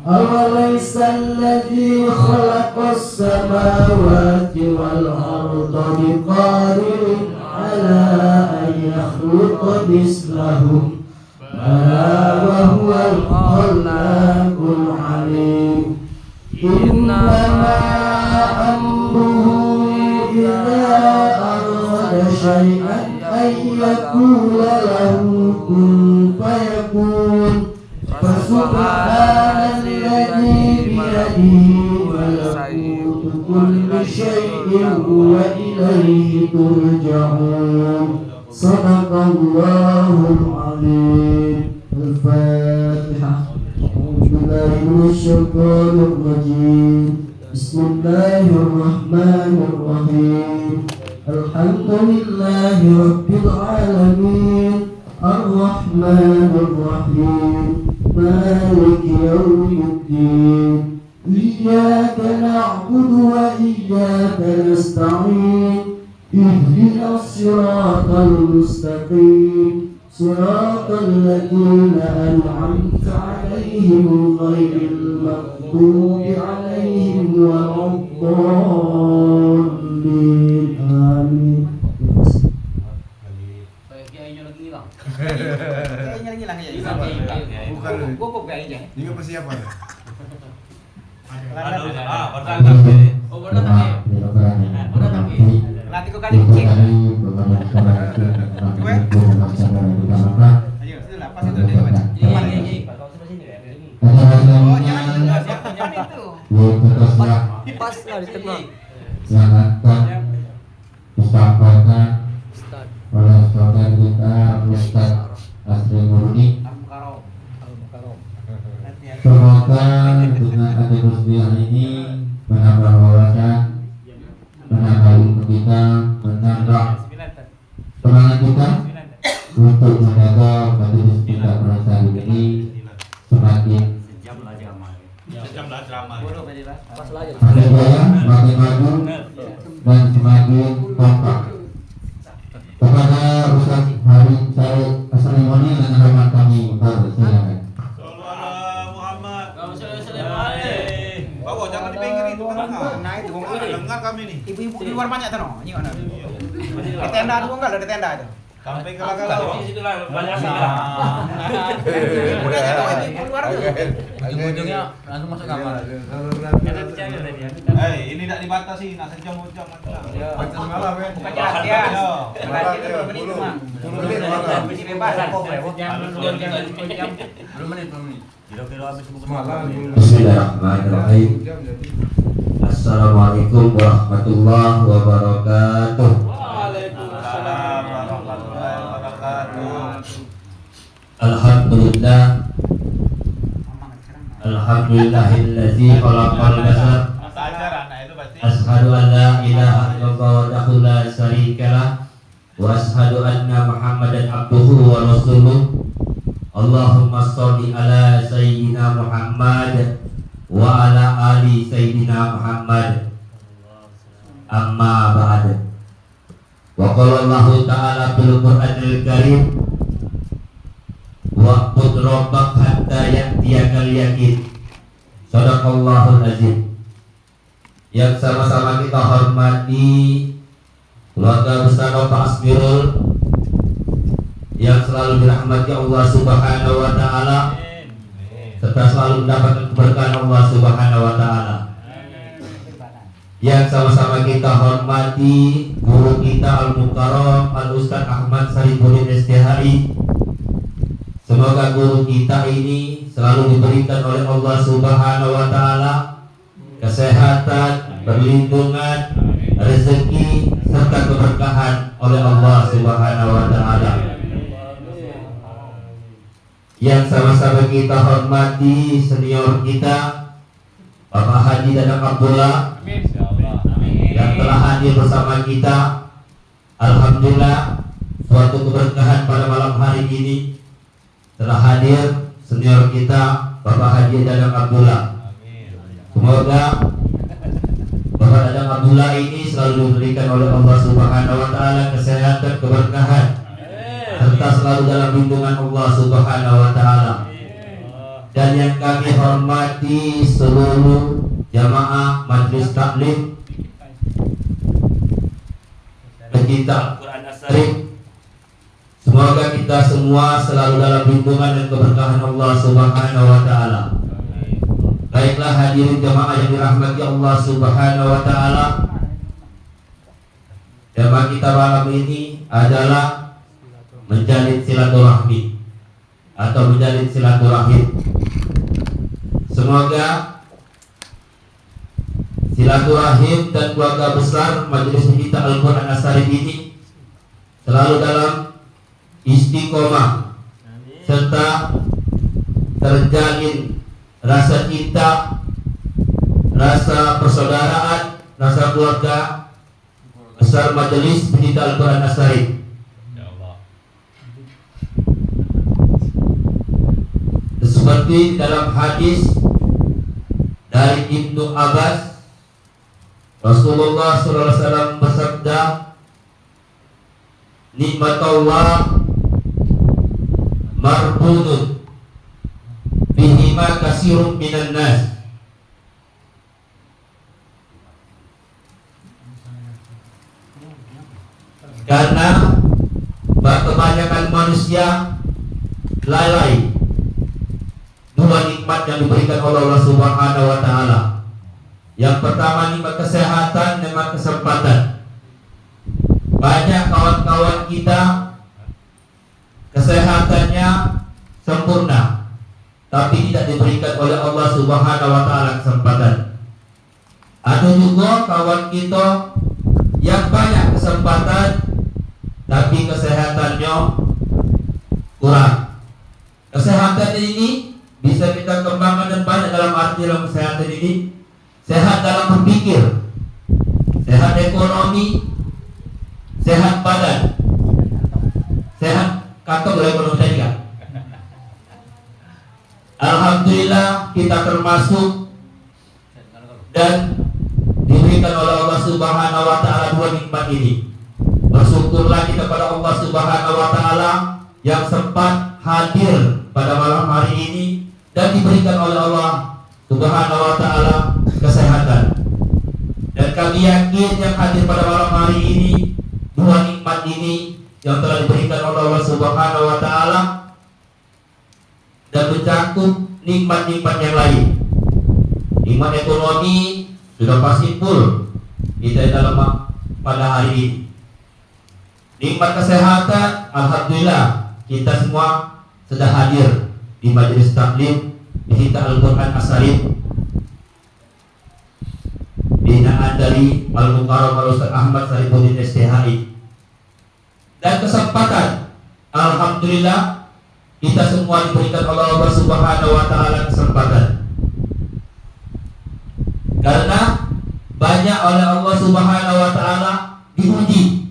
أوليس الذي خلق السماوات والأرض بقادر على أن يخلق مثلهم بلى وهو الخلاق العليم إنما أمره إذا أراد شيئا أن يقول له كن فيكون فسبحان الذي بيده ملكوت كل شيء وإليه ترجعون صدق الله العظيم الفاتحة أعوذ بالله من الشيطان الرجيم بسم الله الرحمن الرحيم الحمد لله رب العالمين الرحمن الرحيم مالك يوم الدين إياك نعبد وإياك نستعين اهدنا الصراط المستقيم صراط الذين أنعمت عليهم غير المغضوب عليهم ولا الضالين آمين.
Kayaknya lagi hilang.
Kayaknya hilang ya.
Bukan.
Gugup kayaknya.
Ini persiapan.
Oh, baru datang ya?
Latih kau kali cek. Ayo, sudah pas itu dia mana?
Kalau sebelah sini ya.
Oh, jangan itu.
Pas lah di tengah. Yang akan disampaikan oleh saudara kita Ustaz Asri Murni. Semoga dengan adanya musliah ini menambah wawasan, menambah ilmu kita, menambah semangat kita untuk menjaga majelis kita pada hari ini semakin semakin maju dan semakin kompak. Kepada Ustaz Hari saya Asri Murni dan hormat kami persilakan.
Bawa jangan di pinggir itu kan.
Nah, itu gua
Dengar kami nih.
ibu-ibu di luar banyak tuh, no. Ini mana? Di tenda tuh enggak ada di tenda itu.
Sampai ke Lagalau.
banyak sih.
Udah ada ibu luar tuh.
Ujung-ujungnya langsung masuk kamar.
Ini tidak dibatasi, nak sejam-jam macam.
Baca
semalam ya.
Bukan jahat ya.
Malam
Berarti
ya,
10 menit
10
cuma.
menit malam.
Besi bebas.
Jam. 10 menit.
Kira-kira habis buku
Malam.
Bismillahirrahmanirrahim. Assalamualaikum warahmatullahi wabarakatuh.
Alhamdulillah. Alhamdulillahilladzi khalaqal basar.
Masa ajaran, nah itu pasti.
Ashhadu an la ilaha illallah wahdahu la syarikalah wa ashhadu anna Muhammadan abduhu wa rasuluh. Allahumma sholli ala sayyidina Muhammad wa ala ali sayyidina Muhammad. Amma ba'd. Wa qala Allah ta'ala fil Qur'anil Karim wa'bud rabbak hatta ya'tiyakal yaqin. Shadaqallahul azim. Yang sama-sama kita hormati keluarga besar Bapak Asmirul yang selalu dirahmati Allah Subhanahu wa taala serta selalu mendapatkan keberkahan Allah Subhanahu wa taala. Yang sama-sama kita hormati guru kita Al-Mukarram Al-Ustaz Ahmad Saripudin STHI. Semoga guru kita ini selalu diberikan oleh Allah Subhanahu wa taala kesehatan, perlindungan, rezeki serta keberkahan oleh Allah Subhanahu wa taala. Yang sama-sama kita hormati senior kita Bapak Haji Dadang Abdullah yang telah hadir bersama kita. Alhamdulillah, suatu keberkahan pada malam hari ini telah hadir senior kita Bapak Haji Dadang Abdullah. Semoga Bapak Dadang Abdullah ini selalu diberikan oleh Allah Subhanahu wa taala kesehatan, keberkahan serta selalu dalam lindungan Allah Subhanahu wa taala. Dan yang kami hormati seluruh jamaah Majelis Taklim pecinta Al-Qur'an As-Karim, semoga kita semua selalu dalam lindungan dan keberkahan Allah Subhanahu wa taala. Baiklah hadirin jamaah yang dirahmati Allah Subhanahu wa taala. Tema kita malam ini adalah menjalin silaturahmi atau menjalin silaturahim. Semoga silaturahim dan keluarga besar Majelis Pecinta Al-Qur'an As-Karim ini selalu dalam istiqomah serta terjalin rasa cinta, rasa persaudaraan, rasa keluarga besar Majelis Pecinta Al-Qur'an As-Karim. Seperti dalam hadis dari Ibnu Abbas, Rasulullah SAW bersabda, nikmatullah marbunun bihima kasirun minan nas. Karena kebanyakan manusia lalai dua nikmat yang diberikan oleh Allah Subhanahu wa taala. Yang pertama nikmat kesehatan, nikmat kesempatan. Banyak kawan-kawan kita kesehatannya sempurna, tapi tidak diberikan oleh Allah Subhanahu wa taala kesempatan. Ada juga kawan kita yang banyak kesempatan tapi kesehatannya kurang. Kesehatan ini bisa kita kembangkan dan banyak dalam arti dalam kesehatan ini. Sehat dalam berpikir, sehat ekonomi, sehat badan, sehat kantong oleh ekonomi. Alhamdulillah kita termasuk dan diberikan oleh Allah Subhanahu wa taala dua nikmat ini. Bersyukurlah kita pada Allah Subhanahu wa taala yang sempat hadir pada malam hari ini dan diberikan oleh Allah Subhanahu wa taala kesehatan. Dan kami yakin yang hadir pada malam hari ini, dua nikmat ini yang telah diberikan oleh Allah Subhanahu wa taala dan mencakup nikmat-nikmat yang lain. Nikmat ekonomi sudah pasti full kita dalam pada hari ini. Nikmat kesehatan, alhamdulillah kita semua sudah hadir di Majelis Taklim Pecinta Al-Qur'an As-Karim binaan dari Al-Mukarram Al-Ustaz Ahmad Saripudin STHI. Dan kesempatan, alhamdulillah kita semua diberikan oleh Allah Subhanahu wa taala kesempatan. Karena banyak oleh Allah Subhanahu wa taala diuji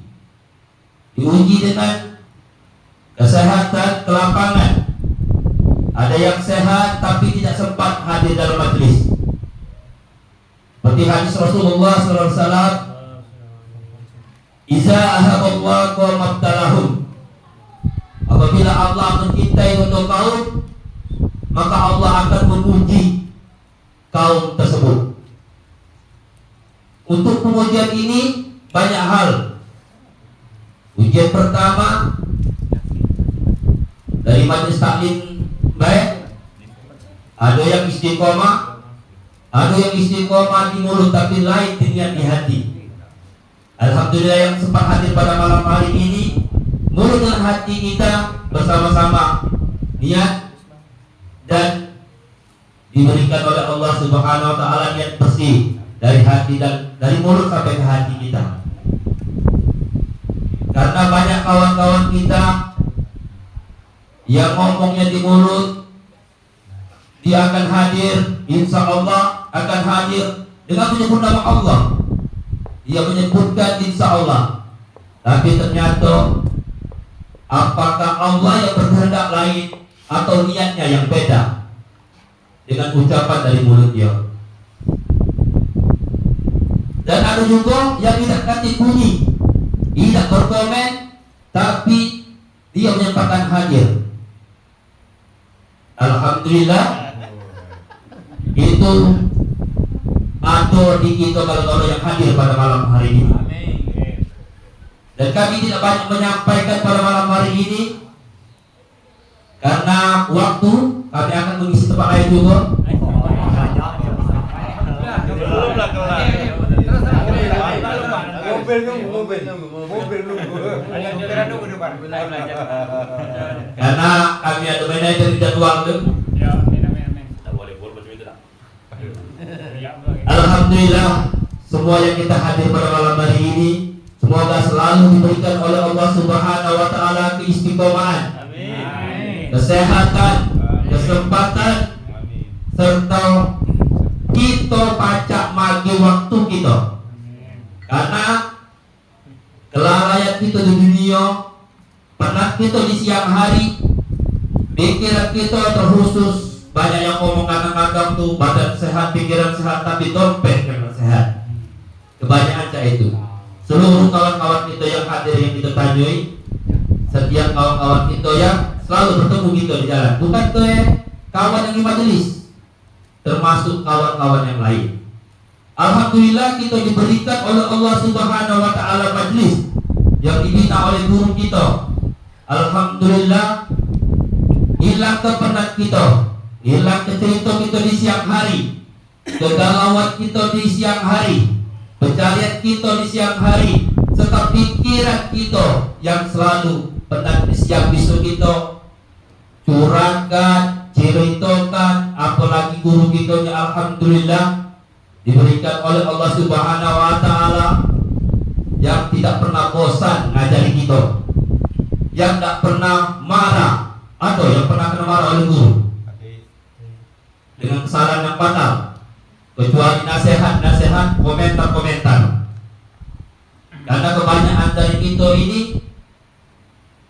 dengan kesehatan, kelapangan. Ada yang sehat tapi tidak sempat hadir dalam majelis. Seperti hadis Rasulullah SAW, "Iza ahaballahu qauman mabtalahum." Apabila Allah mencintai suatu kaum, maka Allah akan menguji kaum tersebut. Untuk pengujian ini banyak hal. Ujian pertama dari majelis taklim baik, ada yang istiqomah, ada yang istiqomah di mulut tapi lain dengan di hati. Alhamdulillah yang sempat hadir pada malam hari ini, mulut dan hati kita bersama-sama niat dan diberikan oleh Allah Subhanahu wa taala niat bersih dari hati dan dari mulut sampai ke hati kita. Karena banyak kawan-kawan kita yang ngomongnya di mulut, dia akan hadir, insya Allah akan hadir dengan menyebut nama Allah. Dia menyebutkan insya Allah, tapi ternyata apakah Allah yang berkehendak lain atau niatnya yang beda dengan ucapan dari mulut dia. Dan ada juga yang tidak kasih bunyi, tidak berkomen, tapi dia menyempatkan hadir. Alhamdulillah, itu ada di kita kalau yang hadir pada malam hari ini. Dan kami tidak banyak menyampaikan pada malam hari ini karena waktu kami akan mengisi tempat lain juga.
Belumlah kelar. Mobil nunggu.
Karena kami ada manajer di jadwal itu. Alhamdulillah, semua yang kita hadir pada malam hari ini semoga selalu diberikan oleh Allah Subhanahu wa taala keistiqomahan, kesehatan, kesempatan, serta kita pacak magi waktu kita. Karena kelalaian kita di dunia, penat kita di siang hari, pikiran kita terkhusus. Banyak yang ngomong kadang-kadang tuh badan sehat, pikiran sehat, tapi dompet yang sehat. Kebanyakan cak itu. Seluruh kawan-kawan kita yang hadir yang kita tanyai, setiap kawan-kawan kita yang selalu bertemu kita di jalan, bukan ke kawan yang di majelis, termasuk kawan-kawan yang lain. Alhamdulillah kita diberikan oleh Allah Subhanahu wa taala majelis yang dibina oleh guru kita. Alhamdulillah, hilang kepenat kita, hilang kecerita kita di siang hari, kegalauan kita di siang hari, pencarian kita di siang hari, serta pikiran kita yang selalu penat di siang bisu kita curahkan, ceritakan, apalagi guru kita yang alhamdulillah diberikan oleh Allah Subhanahu wa taala yang tidak pernah bosan ngajari kita, yang tidak pernah marah atau yang pernah kena marah oleh guru dengan kesalahan yang fatal, kecuali nasihat-nasihat, komentar-komentar. Karena kebanyakan dari kita ini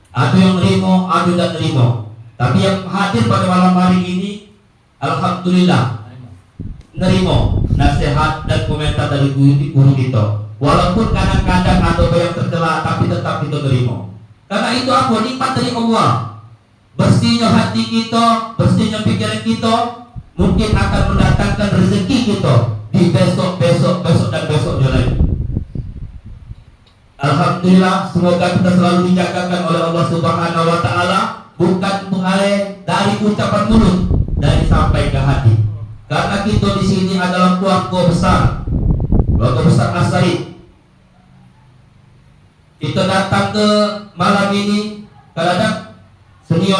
ada yang nerimo, ada yang tidak nerimo. Tapi yang hadir pada malam hari ini, alhamdulillah nerimo nasihat dan komentar dari guru kita. Walaupun kadang-kadang ada yang tercela, tapi tetap kita nerimo. Karena itu apa? Nikmat dari Allah. Bersihnya hati kita, bersihnya pikiran kita, mungkin akan mendatangkan rezeki kita di besok dan besoknya lagi. Alhamdulillah, semoga kita selalu dijagakan oleh Allah Subhanahu wa taala, bukan mengalir dari ucapan mulut, dari sampai ke hati. Karena kita di sini adalah keluarga besar Asyari. Kita datang ke malam ini, kadang senior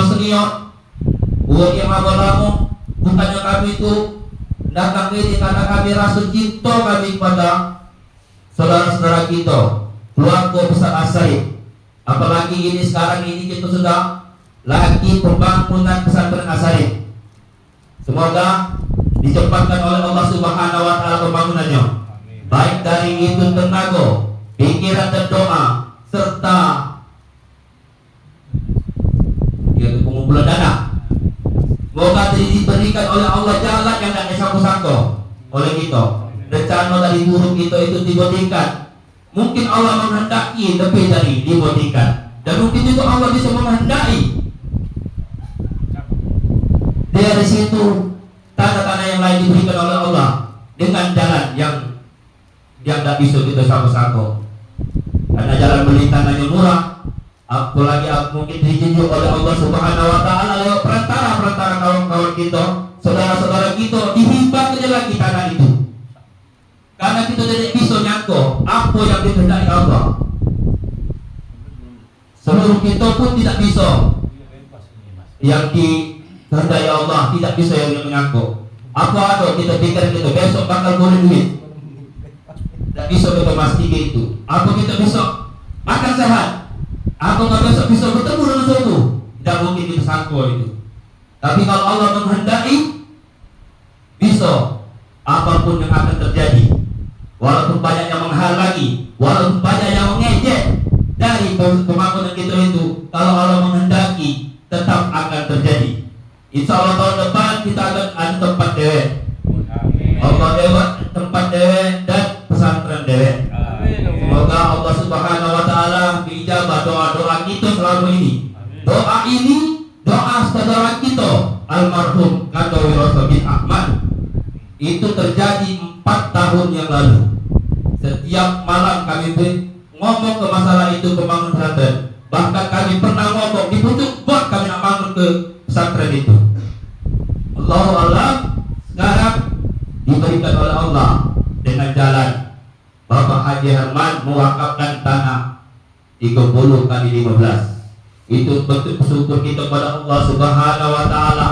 yang lama, bukannya kami itu datang ini karena kami rasa cinta kami kepada saudara-saudara kita, keluarga besar Asyari. Apalagi ini sekarang ini kita sudah lagi pembangunan pesantren Asari. Semoga dicepatkan oleh Allah Subhanahu wa taala pembangunannya. Baik dari itu tenaga, pikiran dan doa serta yaitu pengumpulan dana. Semoga diberikan oleh Allah jalan yang tidak disangka-sangka oleh kita. Rencana dari buruk kita itu diberikan. Mungkin Allah menghendaki lebih dari diberikan. Dan mungkin juga Allah bisa menghendaki. Dari situ tanda-tanda yang lain diberikan oleh Allah dengan jalan yang tidak bisa kita sangka-sangka. Karena jalan melintangannya murah, apalagi mungkin dijunjung oleh Allah Subhanahu wa taala lewat perantara kawan-kawan kita, saudara-saudara kita, dihibahkan lagi tanah itu. Karena kita tidak bisa nyangka apa yang dikehendaki Allah. Seluruh kita pun tidak bisa yang dikehendaki Allah, tidak bisa yang menyangka. Apa ada kita pikir kita besok bakal boleh duit, tidak bisa kita pastikan itu. Apa kita besok makan sehat, apa nggak besok bisa bertemu dengan suatu, tidak mungkin kita sangka itu. Tapi kalau Allah menghendaki, bisa apapun yang akan terjadi. Walaupun banyak yang menghalangi, walaupun banyak yang mengejek dari pembangunan kita itu, kalau Allah menghendaki tetap akan terjadi. Insya Allah tahun depan kita akan ada tempat dewe, Allah dewa tempat dewe dan pesantren dewe. Semoga Allah Subhanahu wa taala dijabah doa-doa kita selama ini. Doa ini doa saudara kita almarhum Kadawi Rasul bin Ahmad itu terjadi 4 tahun yang lalu. Setiap malam kami ngomong ke masalah itu pembangunan pesantren. Bahkan kami pernah ngomong dibutuh buat kami nak bangun ke pesantren itu. Allahu a'lam. Sekarang diberikan oleh Allah dengan jalan Bapak Haji Herman mewakafkan tanah 30 kali 15. Itu bentuk bersyukur kita kepada Allah Subhanahu wa taala.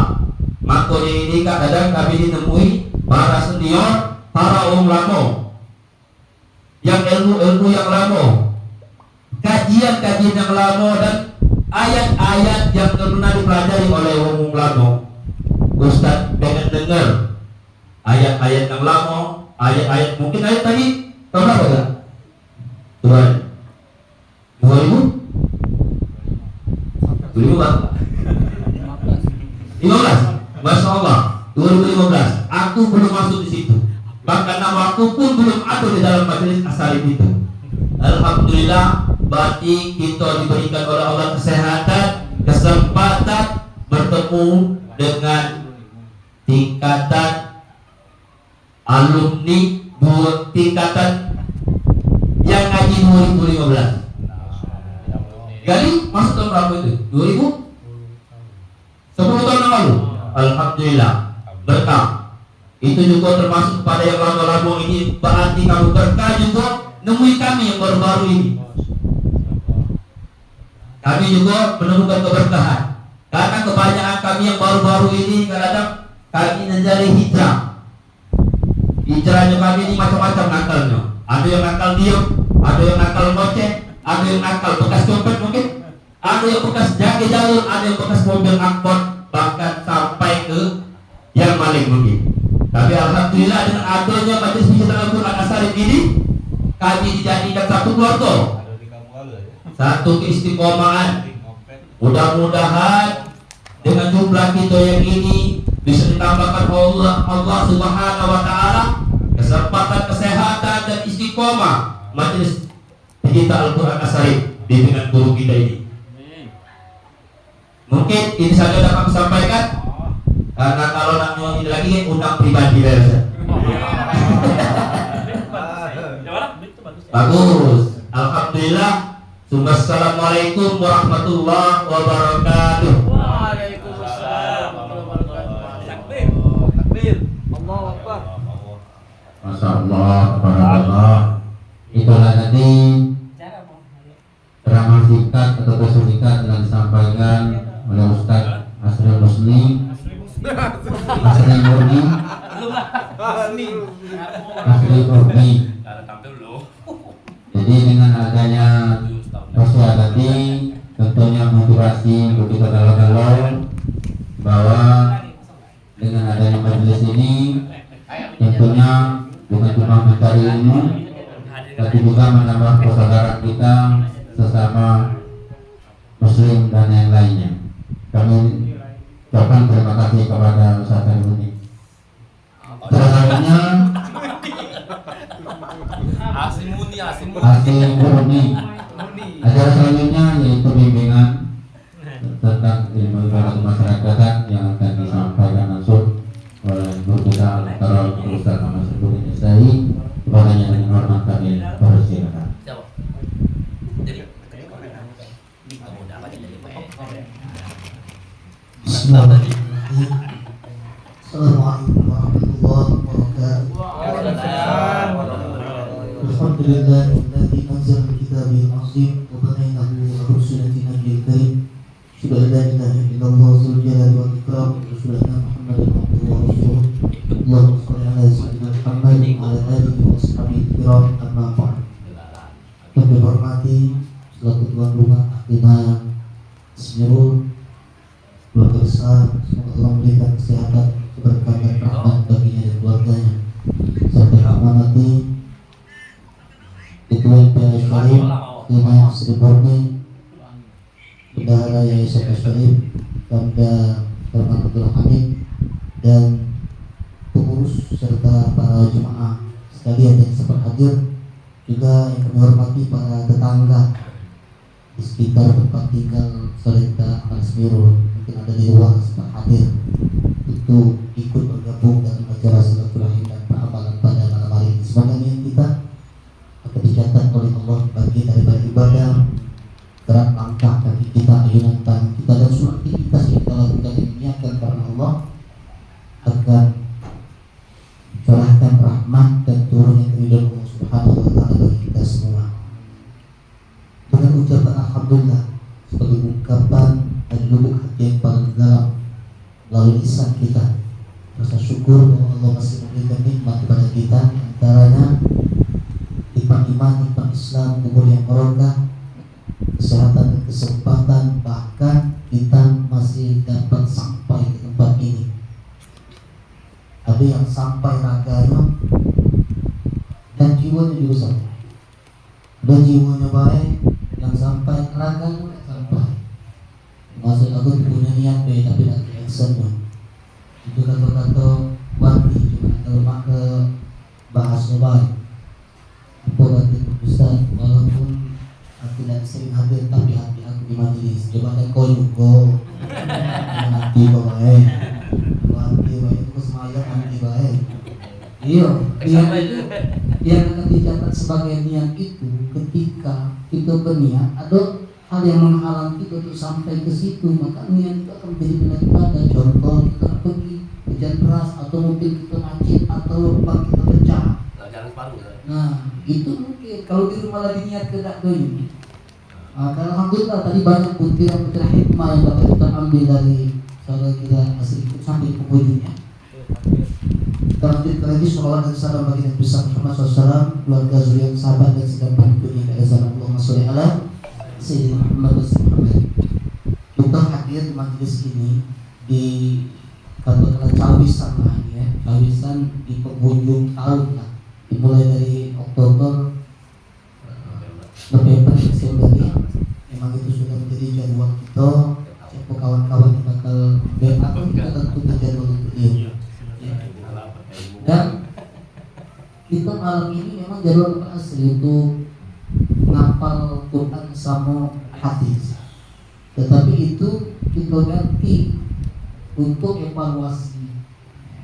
Makanya ini kadang kami ditemui para senior, para ulama yang ilmu yang lama, kajian yang lama dan ayat-ayat yang pernah dipelajari oleh orang ulama. Ustaz pengen dengar ayat-ayat yang lama, ayat-ayat mungkin ayat tadi tahun berapa kan? 2015, Masya Allah, 2015. Aku belum masuk di situ. Bahkan nama aku pun belum ada di dalam majelis Asari itu. Alhamdulillah, berarti kita diberikan oleh Allah kesehatan, kesempatan bertemu dengan tingkatan alumni tingkatan yang ngaji 2015. Jadi masuk tahun berapa itu? 2000? 10 tahun yang lalu. Alhamdulillah, berkah. Itu juga termasuk pada yang lama-lama ini. Berarti kamu berkah juga nemui kami yang baru-baru ini. Kami juga menemukan keberkahan. Karena kebanyakan kami yang baru-baru ini kadang kami menjadi hijrah. Hijrahnya kami ini macam-macam nakalnya. Ada yang nakal diam, ada yang nakal ngoceh, ada yang nakal bekas dompet mungkin, ada yang bekas jaga jalur, ada yang bekas mobil angkot, bahkan sampai ke yang maling mungkin. Tapi alhamdulillah dengan adanya majelis Hijrah Al-Quran Asari ini, kami dijadikan satu keluarga, satu keistiqomahan. Mudah-mudahan dengan jumlah kita yang ini bisa ditambahkan Allah Subhanahu wa taala kesempatan kesehatan dan istiqomah majelis Hijrah Al-Quran Asari dengan guru kita ini. Mungkin ini saja dapat kami sampaikan. Karena kalau nak nyuruh lagi undang pribadi saja. Bagus. Alhamdulillah. Assalamualaikum warahmatullahi wabarakatuh.
Waalaikumsalam warahmatullahi wabarakatuh. Takbir. Takbir. Allahu Akbar.
Masya Allah, Barakallah. Itulah tadi ceramah singkat atau singkat yang disampaikan oleh Ustaz Asri Musni, Asri Murni, Asri Murni. Jadi dengan adanya sosial tadi tentunya motivasi kolaborasi untuk kita galau-galau bahwa dengan adanya majelis ini tentunya bukan cuma mencari ilmu tapi juga menambah persaudaraan kita sesama muslim dan yang lainnya. Kami ucapkan terima kasih kepada Ustaz Haruni. Selanjutnya Asim Murni. Acara selanjutnya yaitu bimbingan tentang ilmu ibadah kemasyarakatan yang akan disampaikan langsung oleh guru kita Al-Qarol Ustaz Ahmad Syarifudin Isai. Kepadanya dengan hormat kami persilakan.
Bismillahirrahmanirrahim. Assalamualaikum warahmatullahi wabarakatuh. Alhamdulillahilladzi anzala al-kitabal azim wa bayyanahu ala sunnati nabiyil karim. Asyhadu an la ilaha illallah dzul jalali wal ikram wa asyhadu anna Muhammadan abduhu wa rasuluh. Allahumma shalli ala sayyidina Muhammad wa ala alihi wa sahbihi kiram amma ba'd. Yang dihormati selaku tuan rumah Akhina Semirul, keluarga besar, semoga Allah memberikan kesehatan, keberkahan, rahmat baginya dan keluarganya. Serta amanati Ketua MPA Syarif Imam Sri Murni, Bendahara Yayasan Syarif Pemda Darman Abdul Hamid, dan pengurus serta para jemaah sekalian yang sempat hadir, juga yang kami hormati para tetangga di sekitar tempat tinggal Saudara Ahmad Semirul, mungkin ada di luar sempat hadir untuk ikut bergabung dalam acara silaturahim dan peramalan pada malam hari ini. Semoga niat kita akan dicatat oleh Allah bagi daripada ibadah, gerak langkah kaki kita, ayunan tangan kita, dan semua aktivitas yang kita lakukan yang diniatkan karena Allah akan curahkan rahmat dan turunnya keridhaan Allah Subhanahu wa taala bagi kita semua. Dengan ucapan alhamdulillah sebagai ungkapan dari lubuk hati yang paling dalam melalui lisan kita, rasa syukur bahwa Allah masih memberikan nikmat kepada kita, antaranya nikmat iman, nikmat Islam, umur yang barokah, kesehatan dan kesempatan, bahkan kita masih dapat sampai ke tempat ini. Ada yang sampai raganya dan jiwanya juga sampai. Ada jiwanya baik yang sampai, raganya sampai. Maksud aku punya niat baik tapi nanti actionnya itu kata-kata wanti cuma kalau maka bahasnya baik. Apa kata Ustaz, walaupun aku tidak sering hadir tapi hati aku di majelis. Coba ada kau juga nanti baik, wanti baik itu semayang nanti baik. Iya, yang akan dicatat sebagai niat itu ketika kita berniat ada hal yang menghalang kita untuk sampai ke situ, maka niat itu akan menjadi benar ibadah. Contoh kita pergi hujan deras atau mobil kita macet atau ban kita pecah. Nah itu mungkin kalau di rumah lagi niat tidak doy. Kalau alhamdulillah tadi banyak butiran-butiran hikmah yang dapat kita ambil dari saudara kita masih ikut sampai ke ujungnya. Kita lanjutkan lagi sholawat dan salam bagi Nabi besar Muhammad SAW, keluarga zuriat sahabat dan segala pengikutnya dari zaman Allahumma sholli ala Sayyidina Muhammad SAW. Untuk hadir di majelis ini di katakanlah cawisan lah ya, cawisan di penghujung tahun lah, dimulai dari Oktober, November, Desember ya. Memang itu sudah menjadi jadwal kita. Siapa kawan-kawan yang bakal BA kita tentukan jadwal untuk dia. Dan kita malam ini memang jadwal asli itu ngapal Quran sama hadis. Tetapi itu kita ganti untuk evaluasi.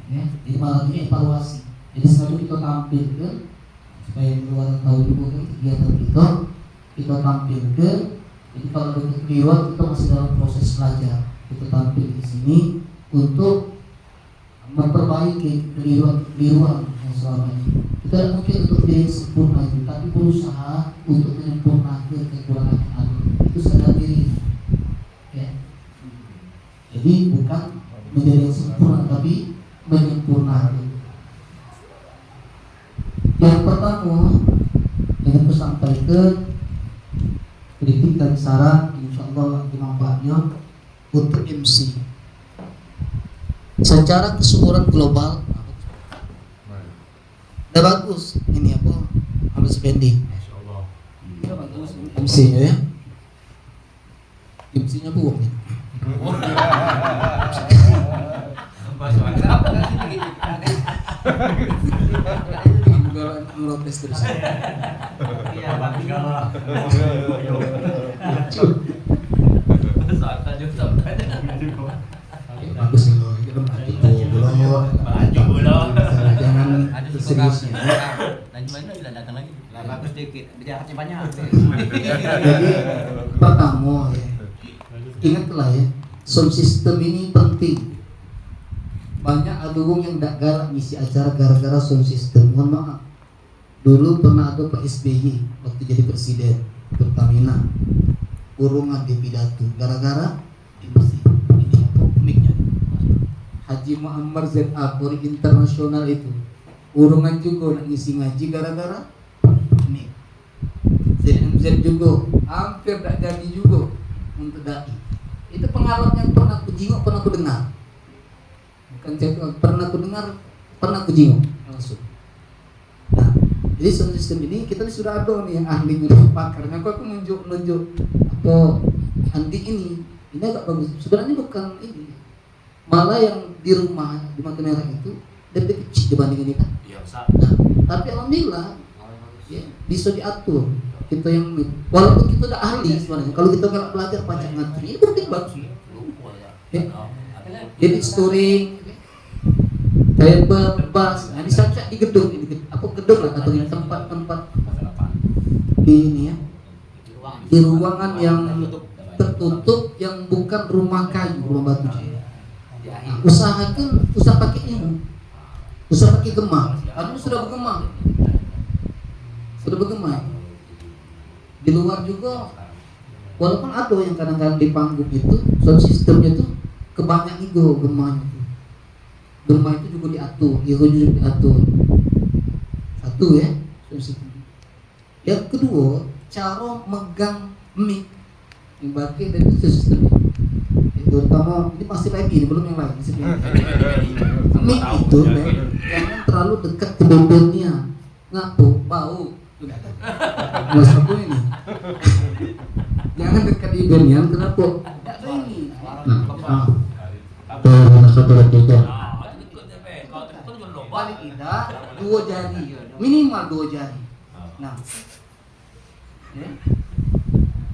Ya, di malam ini evaluasi. Jadi selalu kita tampilkan supaya keluar tahu juga kegiatan kita tampilkan. Jadi kalau ada kekeliruan kita masih dalam proses belajar. Kita tampil di sini untuk memperbaiki kekeliruan yang selama ini. Kita tidak mungkin untuk menjadi sempurna itu, tapi berusaha untuk menyempurnakan kekurangan yang ada. Itu sadar diri. Ya. Jadi bukan menjadi yang sempurna, tapi menyempurnakan. Yang pertama yang aku sampaikan kritik dan saran insyaallah manfaatnya untuk MC. Secara keseluruhan global udah bagus ini apa Habis Fendi. Udah bagus MC-nya ya. MC-nya buang ya. Ngerotes terus.
Iya,
Bagus nih loh, itu kan jangan serius ya.
bagus dikit, jahatnya banyak.
Jadi pertama ya, ingatlah ya, sound system ini penting. Banyak adugung yang tidak galak ngisi acara gara-gara sound system. Mohon maaf. Dulu pernah ada Pak SBY waktu jadi presiden Pertamina, urungan di pidato gara-gara ini apa mic-nya. Haji Muhammad Z. Akuri internasional itu urungan juga nak ngisi ngaji gara-gara mic. ZMZ juga hampir tak jadi juga untuk dai. Itu pengalaman yang pernah aku jingok, pernah aku dengar. Bukan saya pernah aku dengar, pernah aku jingok langsung. Nah, jadi sound system ini kita sudah ada nih yang ahli pakarnya. Aku nunjuk apa anti ini agak bagus. Sebenarnya bukan ini, malah yang di rumah di Mata Merah itu lebih kecil dibanding ini kan. Nah, tapi alhamdulillah ya, bisa diatur. Kita yang walaupun kita udah ahli sebenarnya, kalau kita nggak belajar pacak ngatur ini penting bagus. Ya. Jadi story kayak bass, nah bisa di gedung ini, apa gedung lah atau di tempat-tempat di ini ya, di ruangan yang tertutup yang bukan rumah kayu, rumah batu. Nah, usahakan pakai ini, usaha pakai gema, karena sudah bergema. Di luar juga, walaupun ada yang kadang-kadang di panggung itu sound systemnya tuh kebanyakan itu gemanya. Gema itu juga diatur, juga diatur. Satu ya, sound system. Yang kedua, cara megang mic yang bagian dari sound system. Terutama ini masih lagi, ini belum yang lain. Mic itu jangan terlalu dekat ke bibirnya, ngapo bau. Mas aku ini jangan dekat bibirnya, kenapa? Tidak ini. Nah,
satu lagi kan.
Balik tidak, 2 jari, minimal 2 jari. Nah, ya,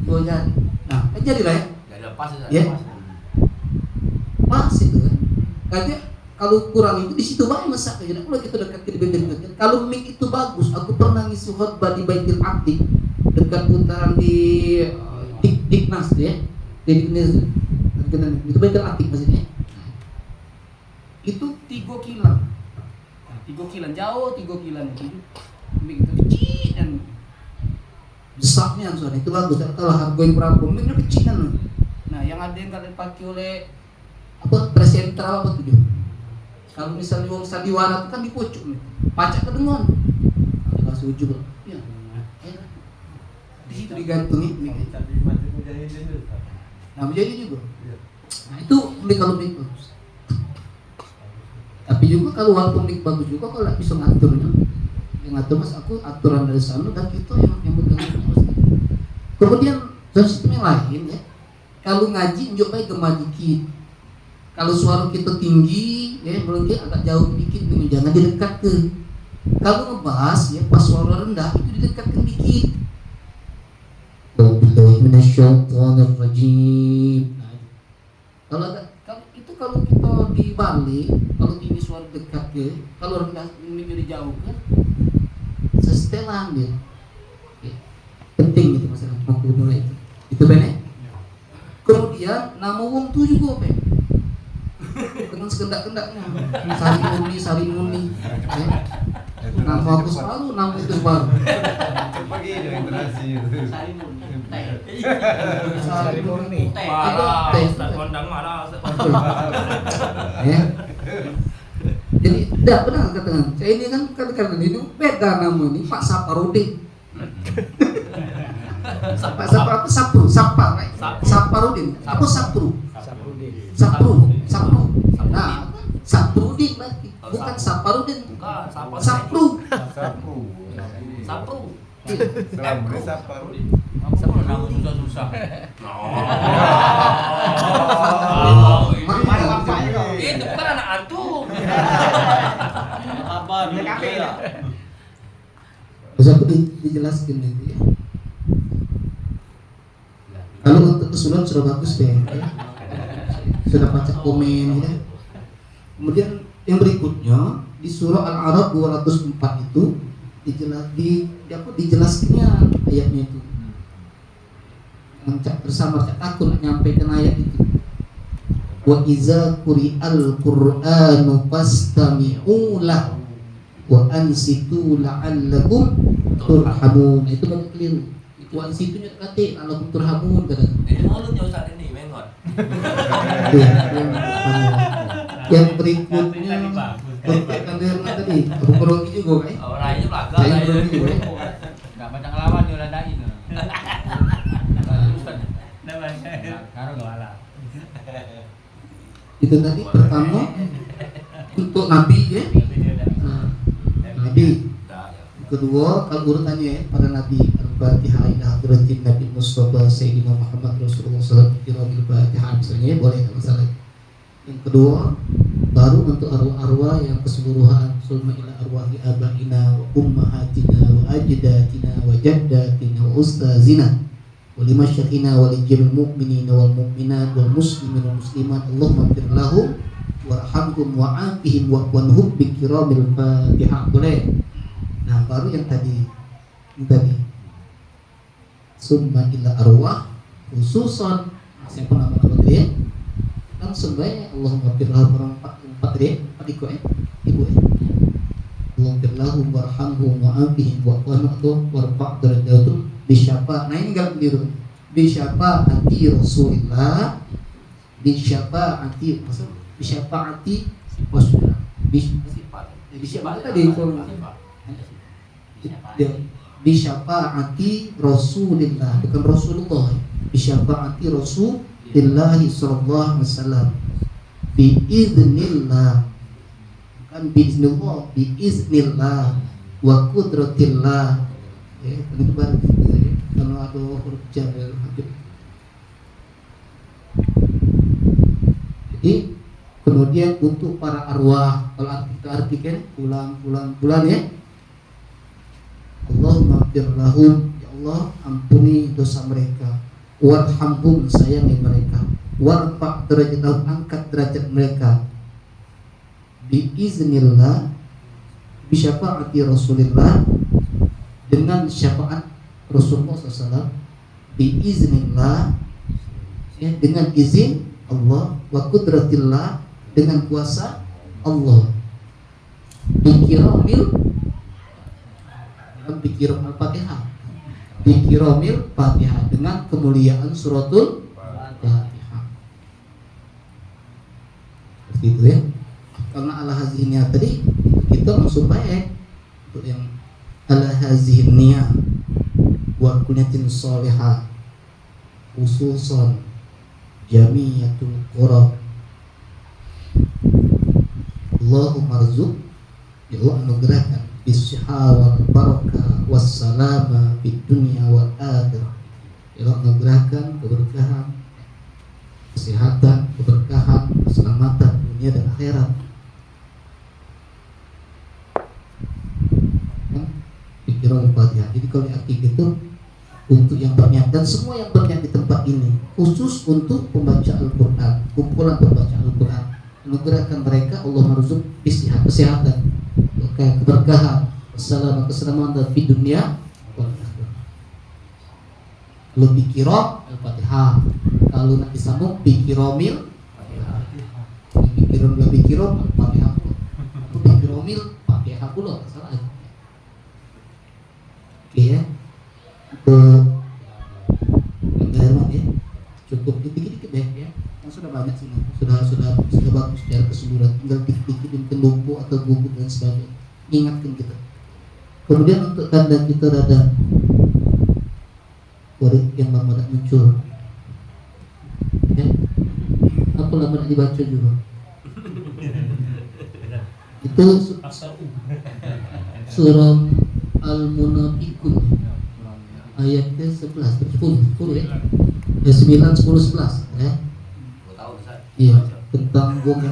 2 jari. Nah, jadilah ya. Ya. Pas itu kan. Katanya kalau kurang itu di situ banyak masak aja. Kalau kita dekat ke bibir kita. Kalau mic itu bagus, aku pernah ngisi khotbah di Baitul Atiq dekat putaran di Diknas ya. Di Diknas itu Baitul Atiq maksudnya. Itu 3 kilan. 3 kilan jauh, 3 kilan itu. Mic itu kecil dan besarnya soalnya itu bagus. Kalau harga yang berapa, micnya kecil kan. Nah, yang ada yang kalau dipakai oleh apa presenter apa tuh? Kalau misalnya wong sandiwara itu kan dipocok nih, pacak kedengon. Kalau setuju bro, ya. Di situ digantungi. Nah menjadi juga. Nah itu mic kalau mic bagus. Tapi juga kalau walaupun mic bagus juga kalau bisa ngaturnya, yang ngatur mas aku aturan dari sana dan kita yang bergantung terus. Kemudian sound system yang lain ya, kalau ngaji njuk baik gema dikit. Kalau suara kita tinggi, ya mungkin agak jauh dikit, jangan didekatkan. Kalau ngebahas, ya pas suara rendah itu didekatkan dikit. Bismillahirrahmanirrahim. Kalau kita dibalik, kalau tinggi suara dekat ke, kalau rendah ini jauh ke, setelan dia. Ya. Penting itu masalah makhluk itu. Itu benar. Kemudian nama wong tu juga apa? Dengan sekendak-kendaknya Sari Muni ya. Nama aku selalu nama itu baru
Pagi itu interaksi
Sari Muni.
Ustaz kondang marah.
ya. Jadi tidak benar katakan saya ini kan kadang-kadang itu beda nama ini Pak Saparudin. Pak Sapar apa Sapar
Saparudin. Apa Sapru? Sapru. Nah, Saprudin berarti. Bukan Saparudin. Sapru.
Sapru nama susah-susah. Itu bukan anak antum.
Apa dia kafe ya?
Bisa aku dijelaskan nanti ya. Kalau untuk keseluruhan sudah bagus deh, ya. Sudah baca komen ya. Kemudian yang berikutnya di surah Al-A'raf 204 itu dijelaskannya ayatnya itu. Bersama takut nyampaikan ayat itu. Wa iza quri'al Qur'anu fastami'u lahu wa ansitu la'allakum turhamun. Itu banyak keliru. Wa ansitunya kate la'allakum turhamun kata.
Mulutnya Ustaz ini mengot.
Yang berikutnya berkaitan dengan tadi Abu Qur'an juga kan?
Orang itu belakang.
Saya Qur'an juga.
Enggak baca ngelawan dia ladain.
Itu tadi pertama untuk Nabi ya. Nabi. Kedua kalau urutannya ya, para Nabi Al-Fatihah ila hadratin Nabi Mustafa Sayyidina Muhammad Rasulullah SAW Al-Fatihah misalnya ya, boleh tidak masalah. Yang kedua baru untuk arwah-arwah yang keseluruhan summa ila arwahi abaina wa ummahatina wa ajdatina wa jaddatina wa ustazina wa limasyakhina wa lijamil mu'minina wal mu'minat wal muslimin wal muslimat Allahumma ighfir lahum warhamhum wa'afihim wa'anhum bi kiramil Fatihah. Boleh. Nah, baru yang tadi summa ila arwah khususan siapa nama-nama dia langsung baik Allahumma ighfir lahum empat dia ibu Allahumma ighfir lahum warhamhum wa'afihim wa'anhum warfa' darajatuhum bisyafa. Nah ini enggak keliru. Bisyafaati Rasulillah. Bisyafaati Rasulullah. Bisyafaati tadi bisyafaati Rasulillah, bukan Rasulullah. Bisyafaati Rasulillah sallallahu alaihi wasallam. Biiznillah. Bukan biiznillah, biiznillah wa qudratillah. Ya, itu baru ya. Kalau ada huruf jar ya, jadi kemudian untuk para arwah kalau kita artikan ulang ya. Allahumma ighfir lahum, ya Allah ampuni dosa mereka, warhamhum sayangi mereka, warfa' derajatahum angkat derajat mereka, biiznillah bisyafaati Rasulillah dengan syafaat Rasulullah SAW, biiznillah ya, dengan izin Allah, wa qudratillah dengan kuasa Allah, bikiramil Al-Fatihah, bikiramil Fatihah dengan kemuliaan suratul Fatihah. Seperti itu ya. Karena ala hazihinnya tadi kita langsung baik untuk yang ala hazihinnya wa kunyatin salihah khususan jamiyatul qura Allahumma arzuq, ya Allah anugerahkan bisyiha wal barakah wassalama fid dunya wal akhirah. Ya Allah anugerahkan keberkahan, kesehatan, keberkahan, keselamatan dunia dan akhirat. Pikiran Al-Fatihah. Jadi kalau arti itu untuk yang berniat dan semua yang berniat di tempat ini khusus untuk pembaca Al-Quran, kumpulan pembaca Al-Quran, anugerahkan mereka Allah marzuq istihad kesehatan, keberkahan, keselamatan di dunia wal akhirah. Kalau pikiran Al-Fatihah, kalau nak disambung pikiromil pikiran Al-Fatihah, pikiromil Fatihah pula salah. Oke ya, untuk ya cukup dikit-dikit deh ya. Yang sudah banyak sih, sudah bagus secara keseluruhan. Tinggal dikit-dikit di pendopo atau buku dan sebagainya. Ingatkan kita. Kemudian untuk tanda kita rada warid yang tidak muncul. Ya. Apa lama dibaca juga? Itu surah Al-Munafiqun ayatnya 11 10 ya. 9 10 11 ya. Iya, tentang wong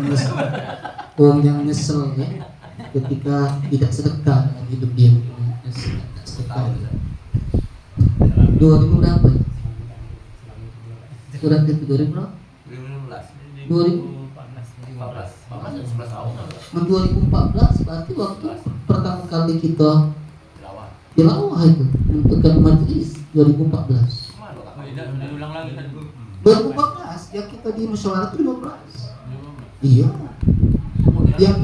yang nyesel ya ketika tidak sedekah dalam hidup dia. Tidak sedekah. 2000 berapa? Surat itu 2000 berapa? 2014 berarti waktu pertama kali kita tilawah itu untuk majelis 2014. 2014 yang kita di musyawarah itu 2015. Iya. Yang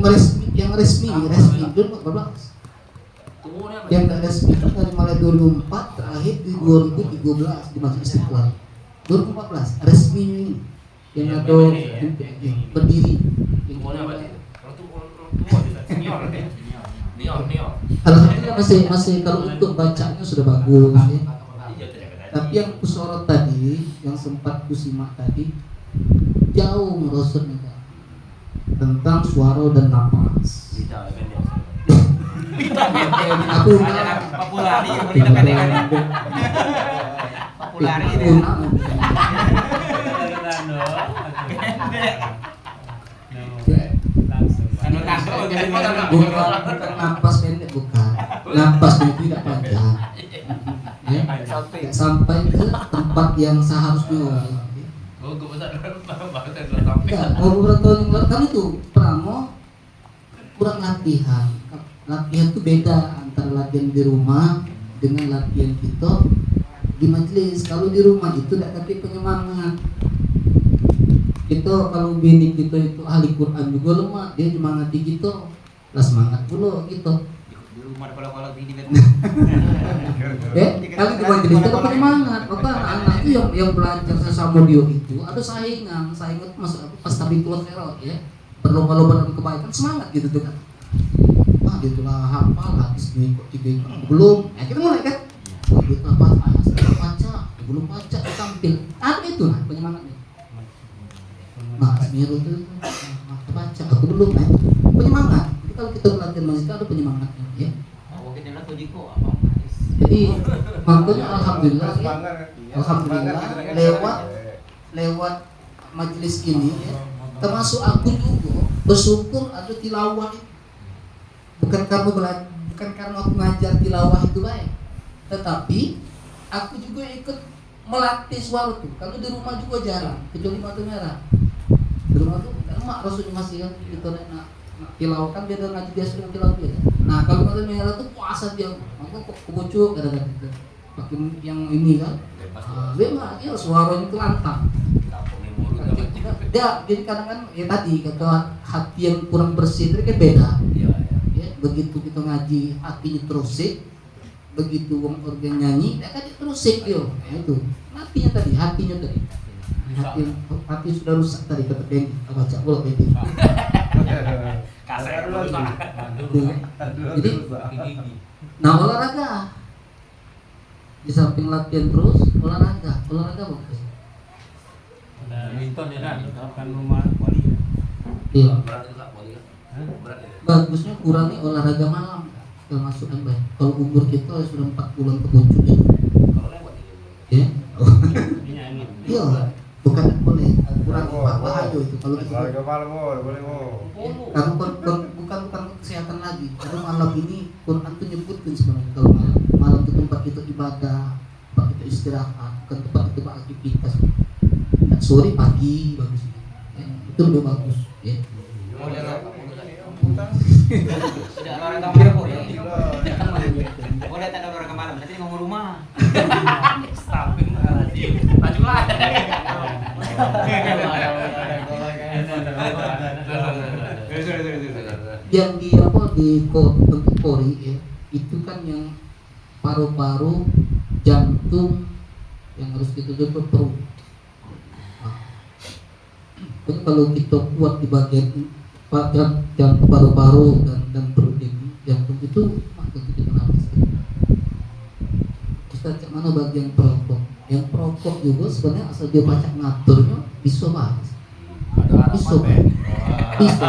resmi itu 2014. Yang tidak resmi itu dari mulai 2004 terakhir di 2013 di Masjid Istiqlal. 2014 resmi ini yang ada berdiri. Alhamdulillah masih kalau untuk bacanya sudah bagus ya. Tapi yang kusorot tadi, yang sempat kusimak tadi jauh merosotnya tentang suara dan napas. Aku
populari tidak kadang-kadang. Populari itu.
Bukan napas pendek, bukan. Napas itu tidak panjang. Ya, sampai ke tempat yang seharusnya. Beberapa tahun yang lalu kan itu Pramo kurang latihan. Latihan itu beda antara latihan di rumah dengan latihan kita di majelis. Kalau di rumah itu tidak tapi penyemangat. Kita kalau bini kita itu ahli Quran juga lemah, dia semangati kita, lah semangat pula kita.
Di rumah kalau bini kan.
Kalau di majelis itu penyemangat. Maka anak-anak itu yang belajar sesama dia itu ada saingan pas tabikul khairat ya. Berlomba-lomba dalam kebaikan semangat gitu tuh kan. Wah dia tuh lah hafal habis minggu 3 belum. Kita mulai kan. Kita baca, belum baca tampil. Ada itu lah penyemangatnya. Mas Miru itu baca, aku belum kan penyemangat. Jadi kalau kita belajar masjid ada penyemangatnya ya. Jadi makanya alhamdulillah ya, alhamdulillah lewat majelis ini ya, termasuk aku juga bersyukur ada tilawah itu. Bukan karena aku ngajar tilawah itu baik, tetapi aku juga ikut melatih suara tuh. Kalau di rumah juga jarang, kecuali mata merah. Di rumah tuh emak Rasulullah masih kan kita nak tilawah kan beda ngaji biasa dengan tilawah beda. Nah kalau mata merah tuh puasa dia, maka kok kebucuk kadang-kadang gitu. Pakai yang ini kan, memang ya suaranya itu lantang. Ya, jadi kadang-kadang ya tadi kata hati yang kurang bersih itu kan beda. Ya, begitu kita ngaji hatinya terusik, begitu wong organ nyanyi, dia kan terusik dia. Nah, itu hatinya tadi. Hati sudah rusak tadi kata Benny, baca bola Benny. Jadi, nah olahraga di samping latihan terus olahraga bagus.
Badminton ya kan rumah wali.
Iya. Bagusnya kurangi olahraga malam termasuk yang baik. Kalau umur kita sudah 4 bulan ke puncak ya. Ya. Iya. Bukan boleh kurang bahaya itu kalau kita
olahraga malam boleh
karena bukan kesehatan lagi. Karena malam ini Quran itu nyebutkan sebenarnya kalau malam itu tempat kita ibadah, tempat kita istirahat, bukan tempat kita beraktivitas. Sore pagi bagus ya, itu lebih bagus ya.
Tidak olahraga malam boleh tak olahraga malam nanti mau rumah.
Maju lah.
Yang di bentuk pori ya, itu kan yang paru-paru, jantung yang harus kita jaga perut. Jadi kalau kita kuat di bagian jantung, paru-paru dan perut ini, jantung itu maka kita nafas. Kita cek mana bagian perokok Yang perokok juga sebenarnya asal dia baca ngaturnya bisa banget. Bisa. Bisa.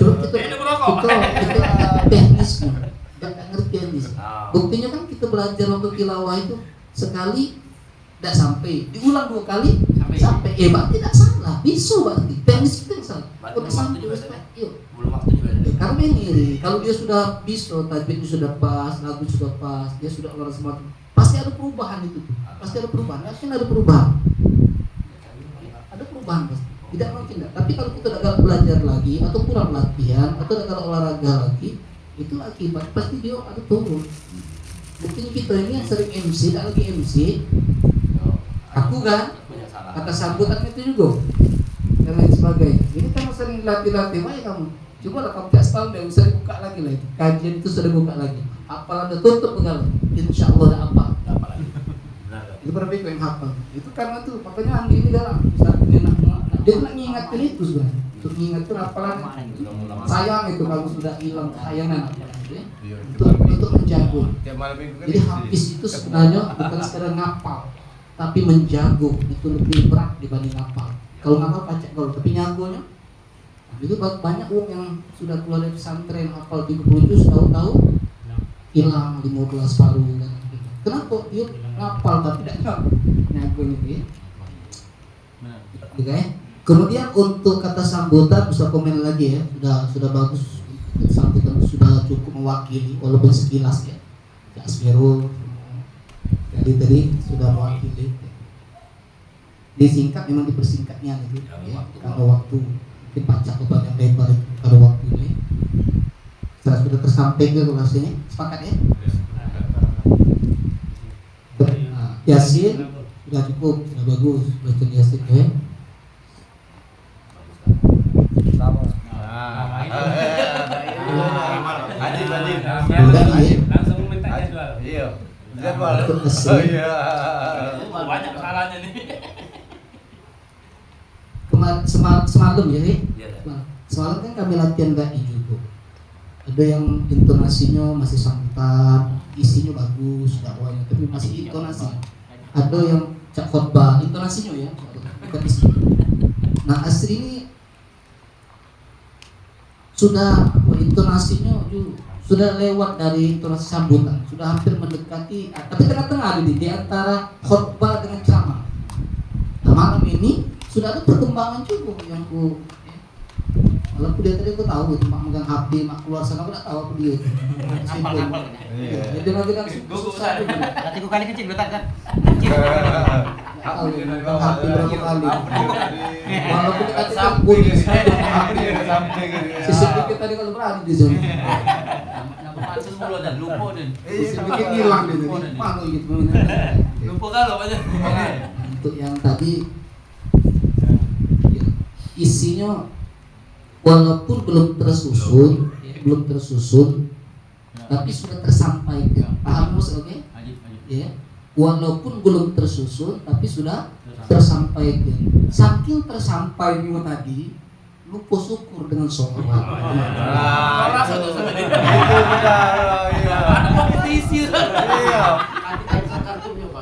Cuma kita teknisnya, nggak ngerti teknis. Buktinya kan kita belajar waktu tilawah itu sekali tidak sampai, diulang 2 kali sampai. Berarti tidak salah, bisa berarti. Teknis kita yang salah. Udah sampai juga yuk. Karena ini, kalau dia sudah bisa, tajwidnya sudah pas, lagu sudah pas, dia sudah orang semua, pasti ada perubahan itu. Pasti ada perubahan. Yakin ada perubahan. Ada perubahan pasti. Tidak mungkin tidak. Tapi kalau kita tidak belajar lagi atau kurang latihan atau tidak olahraga lagi, itu akibat pasti dia ada turun. Buktinya kita ini yang sering MC, tidak lagi MC. Aku kan, kata sambutan itu juga dan lain sebagainya. Ini kan sering latih-latih, ya kamu. Coba lah kamu tiap tahun deh, bisa dibuka lagi lah itu. Kajian itu sudah buka lagi. Apal Anda tutup pegal. Insya Allah ada apa? Itu berarti yang hafal. Itu karena tuh, makanya Andi ini dalam dia nak ngingatkan itu sebenarnya. Untuk ngingatkan apalan sayang itu kalau sudah hilang sayangan. Untuk menjago. Jadi habis itu sebenarnya bukan sekedar ngapal, tapi menjago itu lebih berat dibanding ngapal. Kalau ngapal pacak kalau, tapi nyagonya itu banyak orang yang sudah keluar dari pesantren hafal 30 juz tahu-tahu hilang 15 paruh kan. Kenapa dia ngapal tapi tidak nyago itu ya? Oke. Kemudian untuk kata sambutan bisa komen lagi ya, sudah bagus, sambutan sudah cukup mewakili walaupun sekilas ya. Asmirul tadi sudah mewakili. Disingkat memang dipersingkatnya gitu ya, karena waktu mungkin baca obat yang lebar pada waktu ini. Saya sudah tersampaikan rasanya, sepakat ya? Yasin sudah cukup, sudah bagus, baca Yasin ya.
Langsung minta jadwal.
Iya.
Oh iya. Banyak salahnya nih.
Semalam ya, semalam kan kami latihan dai juga. Ada yang intonasinya masih sambutan, isinya bagus, dakwahnya, tapi masih intonasi. Ada yang cak khotbah, intonasinya ya, bukan isi. Nah Asri ini sudah intonasinya sudah lewat dari intonasi sambutan, sudah hampir mendekati, tapi tengah-tengah di antara khotbah dengan ceramah. Nah malam ini sudah ada perkembangan juga yang walaupun dia tadi aku tahu itu mak megang HP, mak keluar sana aku tak tahu apa dia.
Ngapal-ngapal.
Jadi lagi kan susah juga.
Berarti kali kecil betul kan?
Tahu megang HP berapa kali. Walaupun kita campur sisi kita tadi kalau berani di sana.
Kenapa pansus mulu dan lupa dan.
Sisi bikin hilang dia tadi. Malu gitu.
Lupa kalau aja.
Untuk yang tadi isinya walaupun belum tersusun, tapi sudah tersampaikan. Paham Mus? Oke? Ya. Walaupun belum tersusun, tapi sudah tersampaikan. Saking tersampainya tadi, lupa syukur dengan sholat.
Rasa tuh sama dia. Ada kompetisi.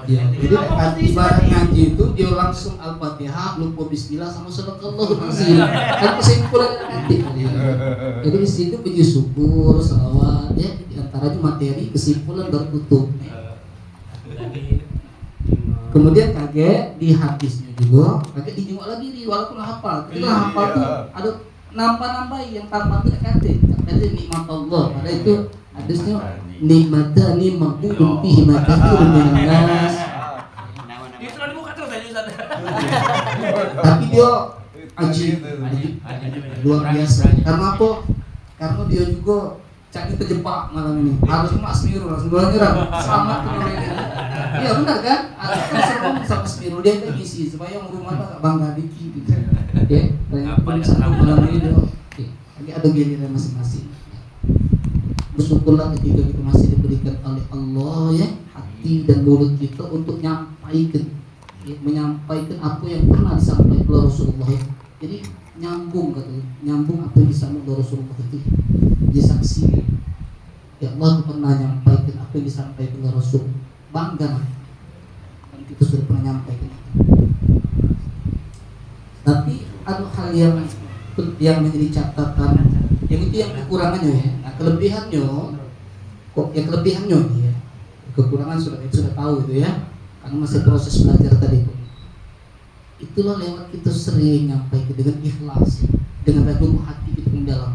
Ya, jadi ibarat ngaji itu dia langsung Al-Fatihah, lupa bismillah sama sadaqallahul azim. Kan kesimpulan nanti. Jadi di situ puji syukur, salawat ya, di antaranya materi, kesimpulan baru tutup. Kemudian kaget di hadisnya juga, kaget dijenguk lagi walaupun hafal. Ketika hafal tuh ada nambah-nambah yang tanpa kaget. Kaget nikmat Allah. Pada itu hadisnya nikmatani maqbulun fihi ma katsirun minan nas.
Itu tadi buka terus aja Ustaz.
Tapi dia ajib, luar biasa. Karena apa? Karena dia juga cak terjebak malam ini. Harusnya Mas Miru langsung nyerang. Selamat kemarin. Iya benar kan? Kan serem sama Miru dia kan isi supaya yang rumah tak bangga dikit gitu. Ya, kayak penulisan malam ini dia. Lagi ada giliran masing-masing. Bersyukurlah ketika kita masih diberikan oleh Allah ya hati dan mulut kita untuk menyampaikan apa yang pernah disampaikan oleh Rasulullah ya. Jadi nyambung apa yang disampaikan oleh Rasulullah itu disaksi ya Allah pernah menyampaikan apa yang disampaikan oleh Rasul, bangga kan kita sudah pernah nyampaikan itu. Tapi ada hal yang menjadi catatan, yang itu yang kekurangannya ya. Nah kelebihannya, kok yang kelebihannya ya, kekurangan sudah tahu itu ya, karena masih proses belajar tadi itu. Itulah lewat kita sering nyampaikan dengan ikhlas, dengan ragam hati kita yang dalam.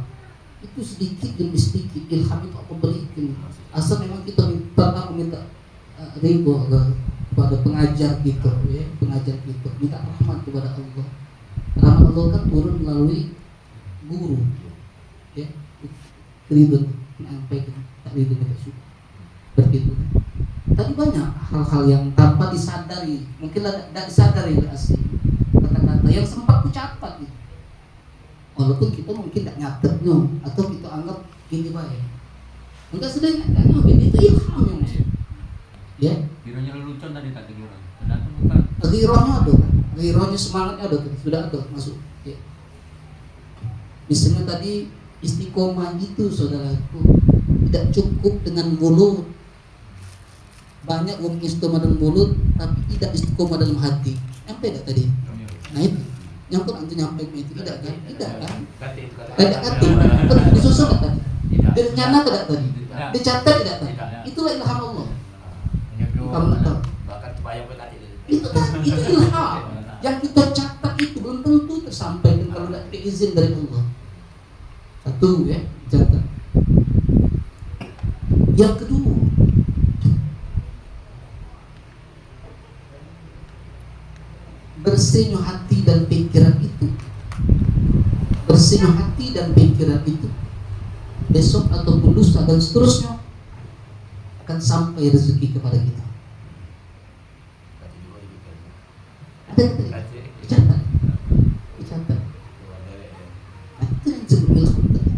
Itu sedikit demi sedikit ilham itu aku berikan. Asal memang kita minta ridho kepada pengajar kita, ya, pengajar kita, minta rahmat kepada Allah. Rahmat Allah kan turun melalui guru, ya, ridho menyampaikan, tak ridho kita suka begitu. Tadi banyak hal-hal yang tanpa disadari, mungkin tidak disadari asli kata-kata yang sempat ku catat gitu. Walaupun kita mungkin tidak nyatetnya atau kita anggap gini baik, enggak sedang nyatetnya itu ilham yang masuk. Ya,
Gironya lelucon tadi kata Giro. Kenapa bukan?
girohnya ada kan, girohnya semangatnya ada, sudah ada masuk. Ya. Misalnya tadi istiqomah itu saudaraku tidak cukup dengan mulut. Banyak orang istiqomah dalam mulut tapi tidak istiqomah dalam hati. Nyampe tidak tadi? Nah itu yang pun antu nyampe itu tidak kan? Tidak kan? Tidak kati. Disusun tidak tadi? Direncana tidak tadi? Dicatat tidak tadi? Itulah ilham Allah. Kamu tahu? Itu tadi itu ilham yang kita catat itu belum tentu tersampaikan kalau tidak diizin dari Allah. Satu ya, catat. Yang kedua, bersihnya hati dan pikiran itu, bersihnya hati dan pikiran itu besok ataupun lusa dan seterusnya akan sampai rezeki kepada kita. Ada dicatat. Nah, itu yang disebut ilham tadi.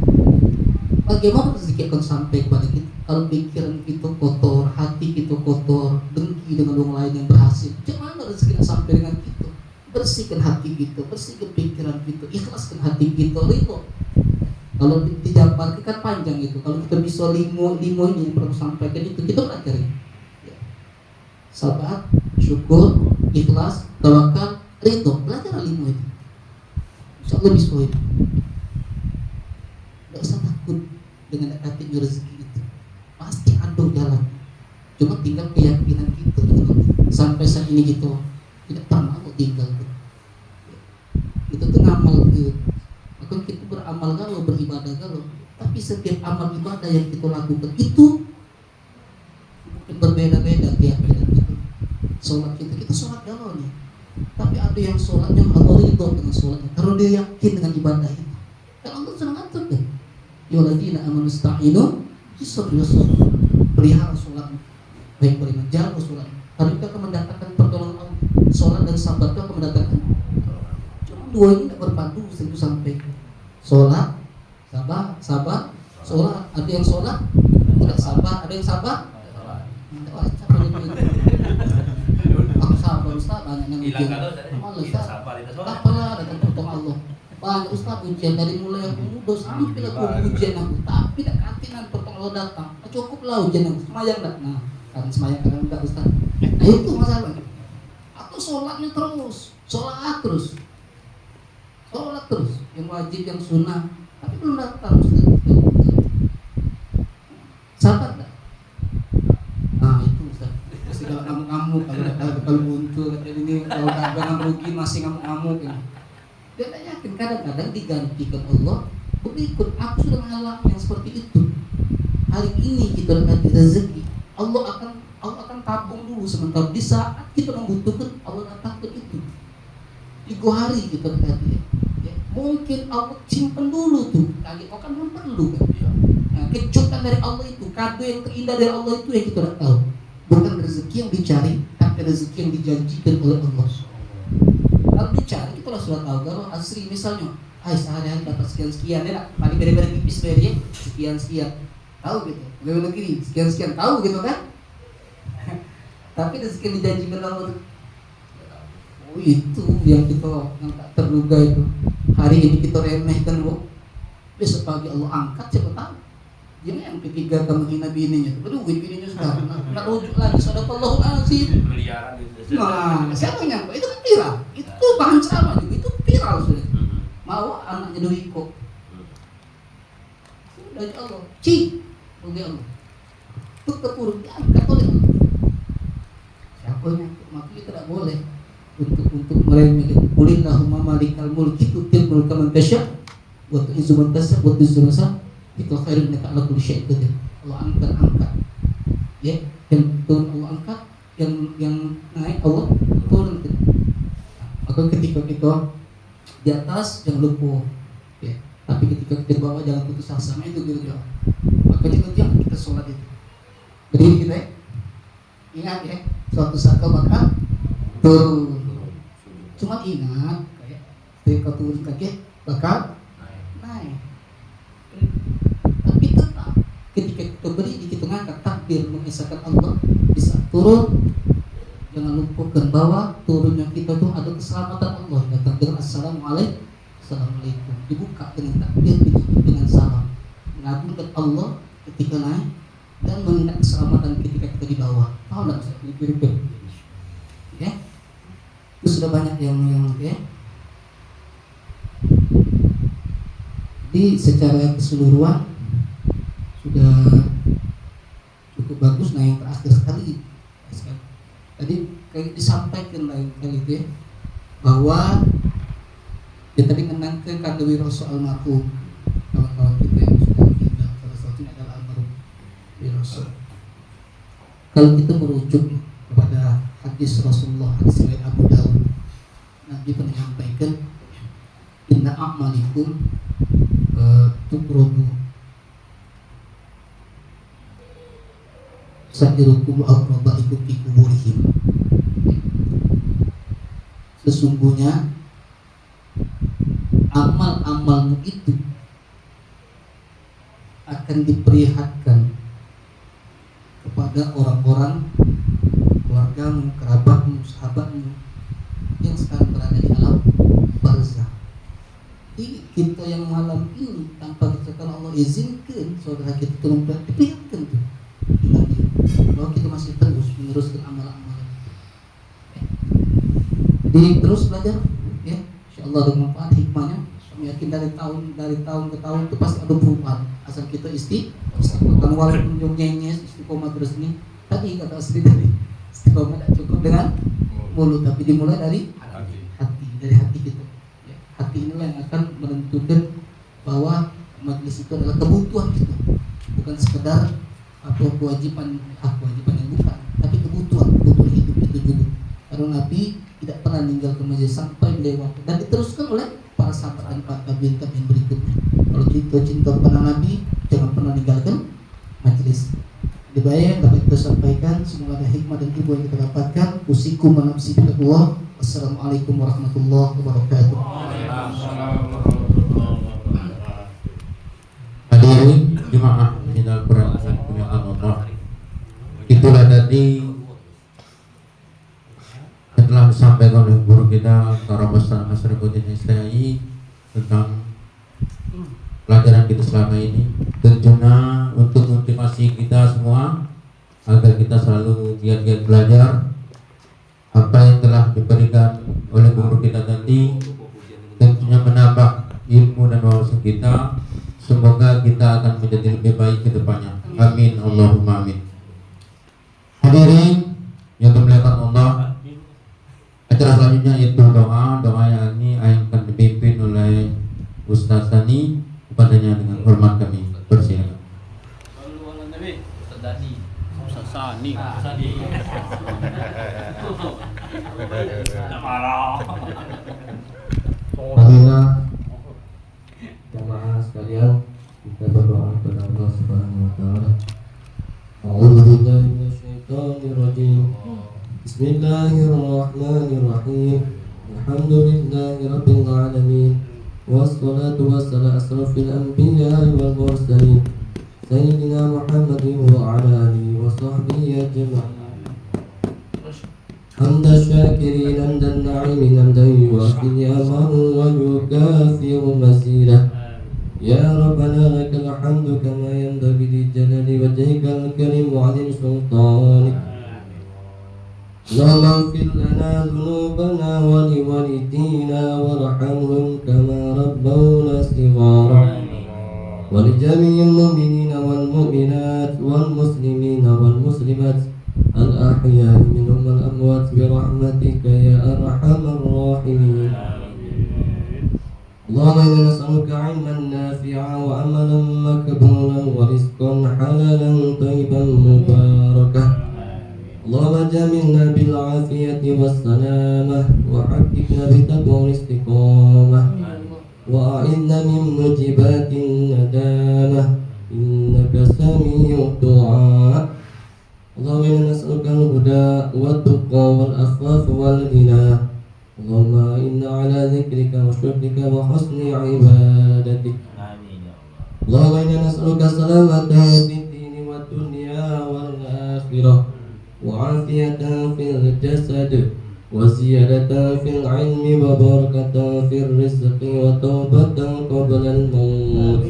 Bagaimana rezeki akan sampai kepada kita kalau pikiran kita kotor, hati kita kotor, dengki dengan orang lain yang berhasil? Bagaimana rezeki akan sampai dengan kita? Bersihkan hati kita, bersihkan pikiran kita, ikhlaskan hati kita, ridho. Kalau dijabarkan kan panjang itu. Kalau kita bisa limo ini yang perlu sampaikan itu kita pelajari. Ya. Sabar, syukur, ikhlas, tawakal, ridho. Belajar limo itu. Insyaallah bisa itu. Tidak usah takut dengan hati rezeki itu. Pasti ada jalan. Cuma tinggal keyakinan kita. Sampai saat ini kita tidak pernah tinggal. Kita tuh ngamal gitu. Maka kita beramal galau, beribadah galau. Tapi setiap amal ibadah yang kita lakukan itu mungkin berbeda-beda keyakinan kita. Sholat kita sholat galau nih. Tapi ada yang sholatnya Allah ridho dengan sholatnya karena dia yakin dengan ibadah itu. Kalau Allah sudah ngatur deh. Ya alladzina amanu ista'inu bisabri wasabr. Pelihara sholat, baik beriman, jaga sholat. Karena itu akan mendatangkan pertolongan Allah. Sholat dan sabar itu akan mendatangkan. Cuma dua ini tidak berpadu sampai sholat, sabar, sholat. Ada yang sholat tidak sabar, ada yang sabar. Aku sabar Ustaz, banyak yang ujian. Malah Ustaz, apalah datang pertolongan Allah. Banyak Ustaz ujian dari mulai aku muda sampai aku ujian aku, tapi tidak katinan pertolongan Allah datang. Cukuplah ujian aku, semayang tak? Nah, karena semayang kan enggak Ustaz. Nah itu masalah. Atau sholatnya terus, sholat terus, yang wajib, yang sunnah, tapi belum datang Ustaz. Sabar tak? Nah itu Ustaz. Masih kalau ngamuk-ngamuk, kalau buntu, ini kalau dagangan rugi masih ngamuk-ngamuk ya. Dia tak yakin, kadang-kadang digantikan Allah berikut. Aku sudah mengalami yang seperti itu. Hari ini kita dapat rezeki, Allah akan tabung dulu sementara di saat kita membutuhkan Allah datangkan itu. 3 hari kita dapat ya. Mungkin Allah simpan dulu tuh, kali kan belum perlu kan. Nah, kejutan dari Allah itu, kado yang terindah dari Allah itu yang kita tidak tahu. Bukan rezeki yang dicari, tapi rezeki yang dijanjikan oleh Allah. Kalau dicari kita sudah tahu. Kalau asri misalnya, sehari-hari dapat sekian-sekian ya, paling beri-beri tipis beri sekian-sekian, tahu gitu. Bagaimana negeri sekian-sekian, tahu gitu kan? Tapi rezeki yang dijanjikan Allah itu yang kita yang tak terduga itu. Hari ini kita remehkan, besok pagi Allah angkat, siapa tahu. Jadi yang ketiga kamu menghina bininya, berduit bininya sudah nak rujuk lagi sadaqallahu azim.
Miliaran gitu.
Nah, siapa yang nyangka itu kan viral, itu bahan ceramah juga, itu viral sudah. Mau anaknya Doiko, sudah ya Allah, bagi Allah, itu kepuruk diangkat oleh Allah. Siapa yang nyangka, maka kita tidak boleh untuk meremehkan. Qulillahumma malikal mulki tu'til mulka man tasya' wa tu'izzu man tasya' wa tuzillu man tasya'. Itu khairun minka ala kulli syai'in qadir. Allah angkat ya, yang turun Allah angkat, yang naik Allah turun. Maka ketika kita di atas jangan lupa ya, tapi ketika kita di bawah jangan putus asa. Itu gitu ya. Maka jangan kita sholat itu berdiri kita ya, ingat ya, suatu saat kau bakal turun. Cuma ingat kayak ketika turun kaki bakal naik. Tapi tetap ketika kita berdiri kita ngangkat takbir mengisahkan Allah, bisa turun. Jangan lupakan bahwa turunnya kita tuh ada keselamatan Allah. Datang dengan assalamualaikum, dibuka dengan takbir, ditutup dengan salam, mengagungkan Allah ketika naik dan mengingat keselamatan ketika kita di bawah. Tahu nggak bisa dipikir ya? Itu sudah banyak yang ya. Jadi secara keseluruhan sudah cukup bagus. Nah yang terakhir sekali tadi kayak disampaikan lain kali itu ya, bahwa dia tadi menangkan kandungan soal almarhum kawan-kawan kita yang sudah meninggal. Salah satunya adalah almarhum Rasul. Kalau kita merujuk kepada hadis Rasulullah, hadis riwayat Abu Dawud, Nabi pernah menyampaikan, inna a'malikum tukrobu sa'irukum aqrabaikum fi kuburihim. Sesungguhnya amal-amalmu itu akan diperlihatkan kepada orang-orang, keluargamu, kerabatmu, sahabatmu yang sekarang berada di alam barzah. Jadi kita yang malam ini tanpa kita Allah izinkan saudara kita turun diperlihatkan tuh bahwa kita masih terus meneruskan amalan-amalan. Jadi terus belajar ya, insyaallah dengan manfaat hikmahnya. Kami yakin dari tahun ke tahun itu pasti ada perubahan asal kita istiqomah. Walaupun jongnya istiqomah terus nih, tadi kata asli dari istiqomah tidak cukup dengan mulut, tapi dimulai dari hati, dari hati kita ya. Hati inilah yang akan menentukan bahwa majelis itu adalah kebutuhan kita, bukan sekedar kewajiban yang bukan, tapi kebutuhan hidup itu juga. Karena Nabi tidak pernah meninggal ke majelis sampai beliau wafat, dan diteruskan oleh para sahabat dan para tabi'in berikutnya. Kalau kita cinta kepada Nabi, jangan pernah meninggalkan majelis. Dibayar dapat kita sampaikan, semoga ada hikmah dan ilmu yang kita dapatkan. Usikum wa nafsi bittaqwa. Wassalamualaikum warahmatullahi wabarakatuh.
Hadirin jemaah Al Quran punya Allah. Itulah tadi telah disampaikan oleh guru kita Karabastan Asrifuddin Islai tentang pelajaran kita selama ini. Tentunya untuk motivasi kita semua agar kita selalu giat-giat belajar apa yang telah diberikan oleh guru kita tadi, tentunya menambah ilmu dan wawasan kita. Semoga kita akan menjadi lebih baik ke depannya. Amin Allahumma amin. Hadirin yang dimuliakan Allah, acara selanjutnya itu doa yang ini akan dipimpin oleh Ustaz Sani. Kepadanya dengan hormat kami persilakan.
Marilah jamaah sekalian, kita berdoa kepada Allah Subhanahu wa taala. A'udzubillahi minasyaitonir rajim. Bismillahirrahmanirrahim. Alhamdulillahi rabbil alamin. Wassalatu wassalamu ala asrofil anbiya'i wal mursalin Sayyidina Muhammadin wa ala alihi wa sahbihi ajma'in. Hamda syakirin hamdan na'imin hamdan yuwafi ni'amahu wa yukafiru mazidah. يا ربنا لك الحمد كما ينبغي لجلال وجهك الكريم وعظيم سلطانك. اللهم اغفر لنا ذنوبنا ولوالدينا وارحمهم كما ربونا صغارا، ولجميع المؤمنين والمؤمنات والمسلمين والمسلمات الأحياء منهم والأموات برحمتك يا أرحم الراحمين. اللهم إنا نسألك علما نافعا وعملا مقبولا ورزقا حلالا طيبا مباركا. اللهم جاملنا بالعافية والسلامة وحققنا بتقوى والاستقامة وأعذنا من موجبات الندامة إنك سميع الدعاء. اللهم إنا نسألك الهدى والتقى والعفاف والغنى. اللهم إنا على ذكرك وشكرك وحسن عبادتك. اللهم إنا نسألك السلامة في الدين والدنيا والآخرة وعافية في الجسد وزيادة في العلم وبركة في الرزق وتوبة قبل الموت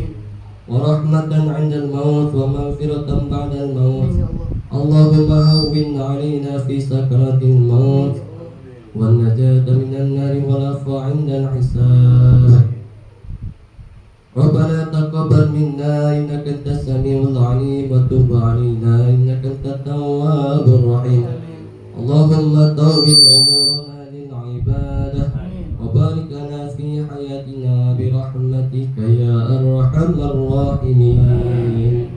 ورحمة عند الموت ومغفرة بعد الموت. اللهم هون علينا في سكرات الموت والنجاة من النار والعفو عند الحساب. ربنا تقبل منا إنك أنت السميع العليم وتب علينا إنك أنت التواب الرحيم. اللهم طول أمورنا للعبادة وبارك لنا في حياتنا برحمتك يا أرحم الراحمين.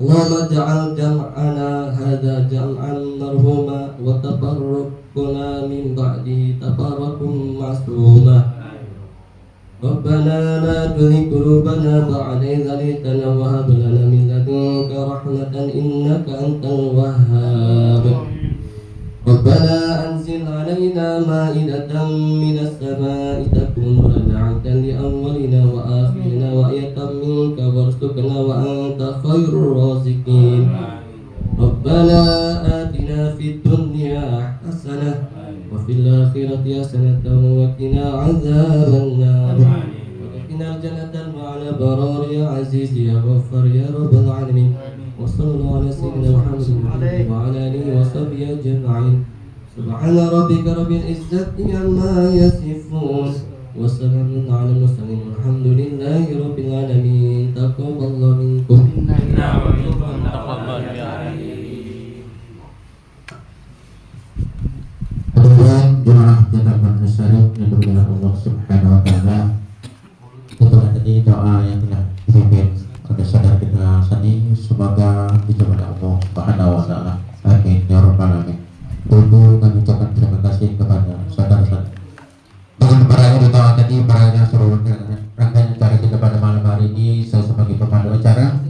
اللهم اجعل جمعنا هذا جمعا مرحوما وتفرقنا من بعده تفرقا معصوما. ربنا لا تزغ قلوبنا بعد إذ هديتنا وهب لنا من لدنك رحمة إنك أنت الوهاب. ربنا أنزل علينا مائدة من السماء تكون لنا عيدا لأولنا وآخرنا وآية منك وارزقنا وأنت خير الرازقين. ربنا آتنا في الدنيا حسنة وفي الآخرة حسنة وقنا عذاب النار وادخلنا الجنة مع الأبرار يا عزيز يا غفار يا رب العالمين. وصلى الله على سيدنا محمد وعلى آله وصحبه أجمعين. سبحان ربك رب العزة عما يصفون وسلام على المرسلين والحمد لله رب العالمين. تقبل الله منكم.
Hadirin jemaah jamaah masyarakat yang dimuliakan Allah Subhanahu wa taala. Itulah tadi doa yang telah dipimpin oleh saudara kita Sani, semoga dijawab oleh Allah Subhanahu wa taala. Amin ya rabbal alamin. Dulu kami ucapkan terima kasih kepada saudara-saudara. Dengan barangnya doa tadi, barangnya seluruh rangkaian acara kita pada malam hari ini, saya sebagai pemandu acara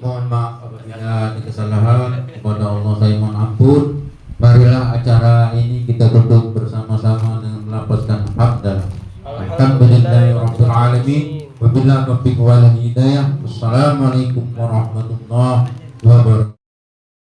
mohon maaf apabila ada kesalahan kepada Allah, saya mohon ampun. Marilah acara ini kita tutup bersama-sama dengan melafazkan hamdalah. Alhamdulillahi rabbil alamin. Wabillahi taufiq wal hidayah. Wassalamualaikum warahmatullahi wabarakatuh.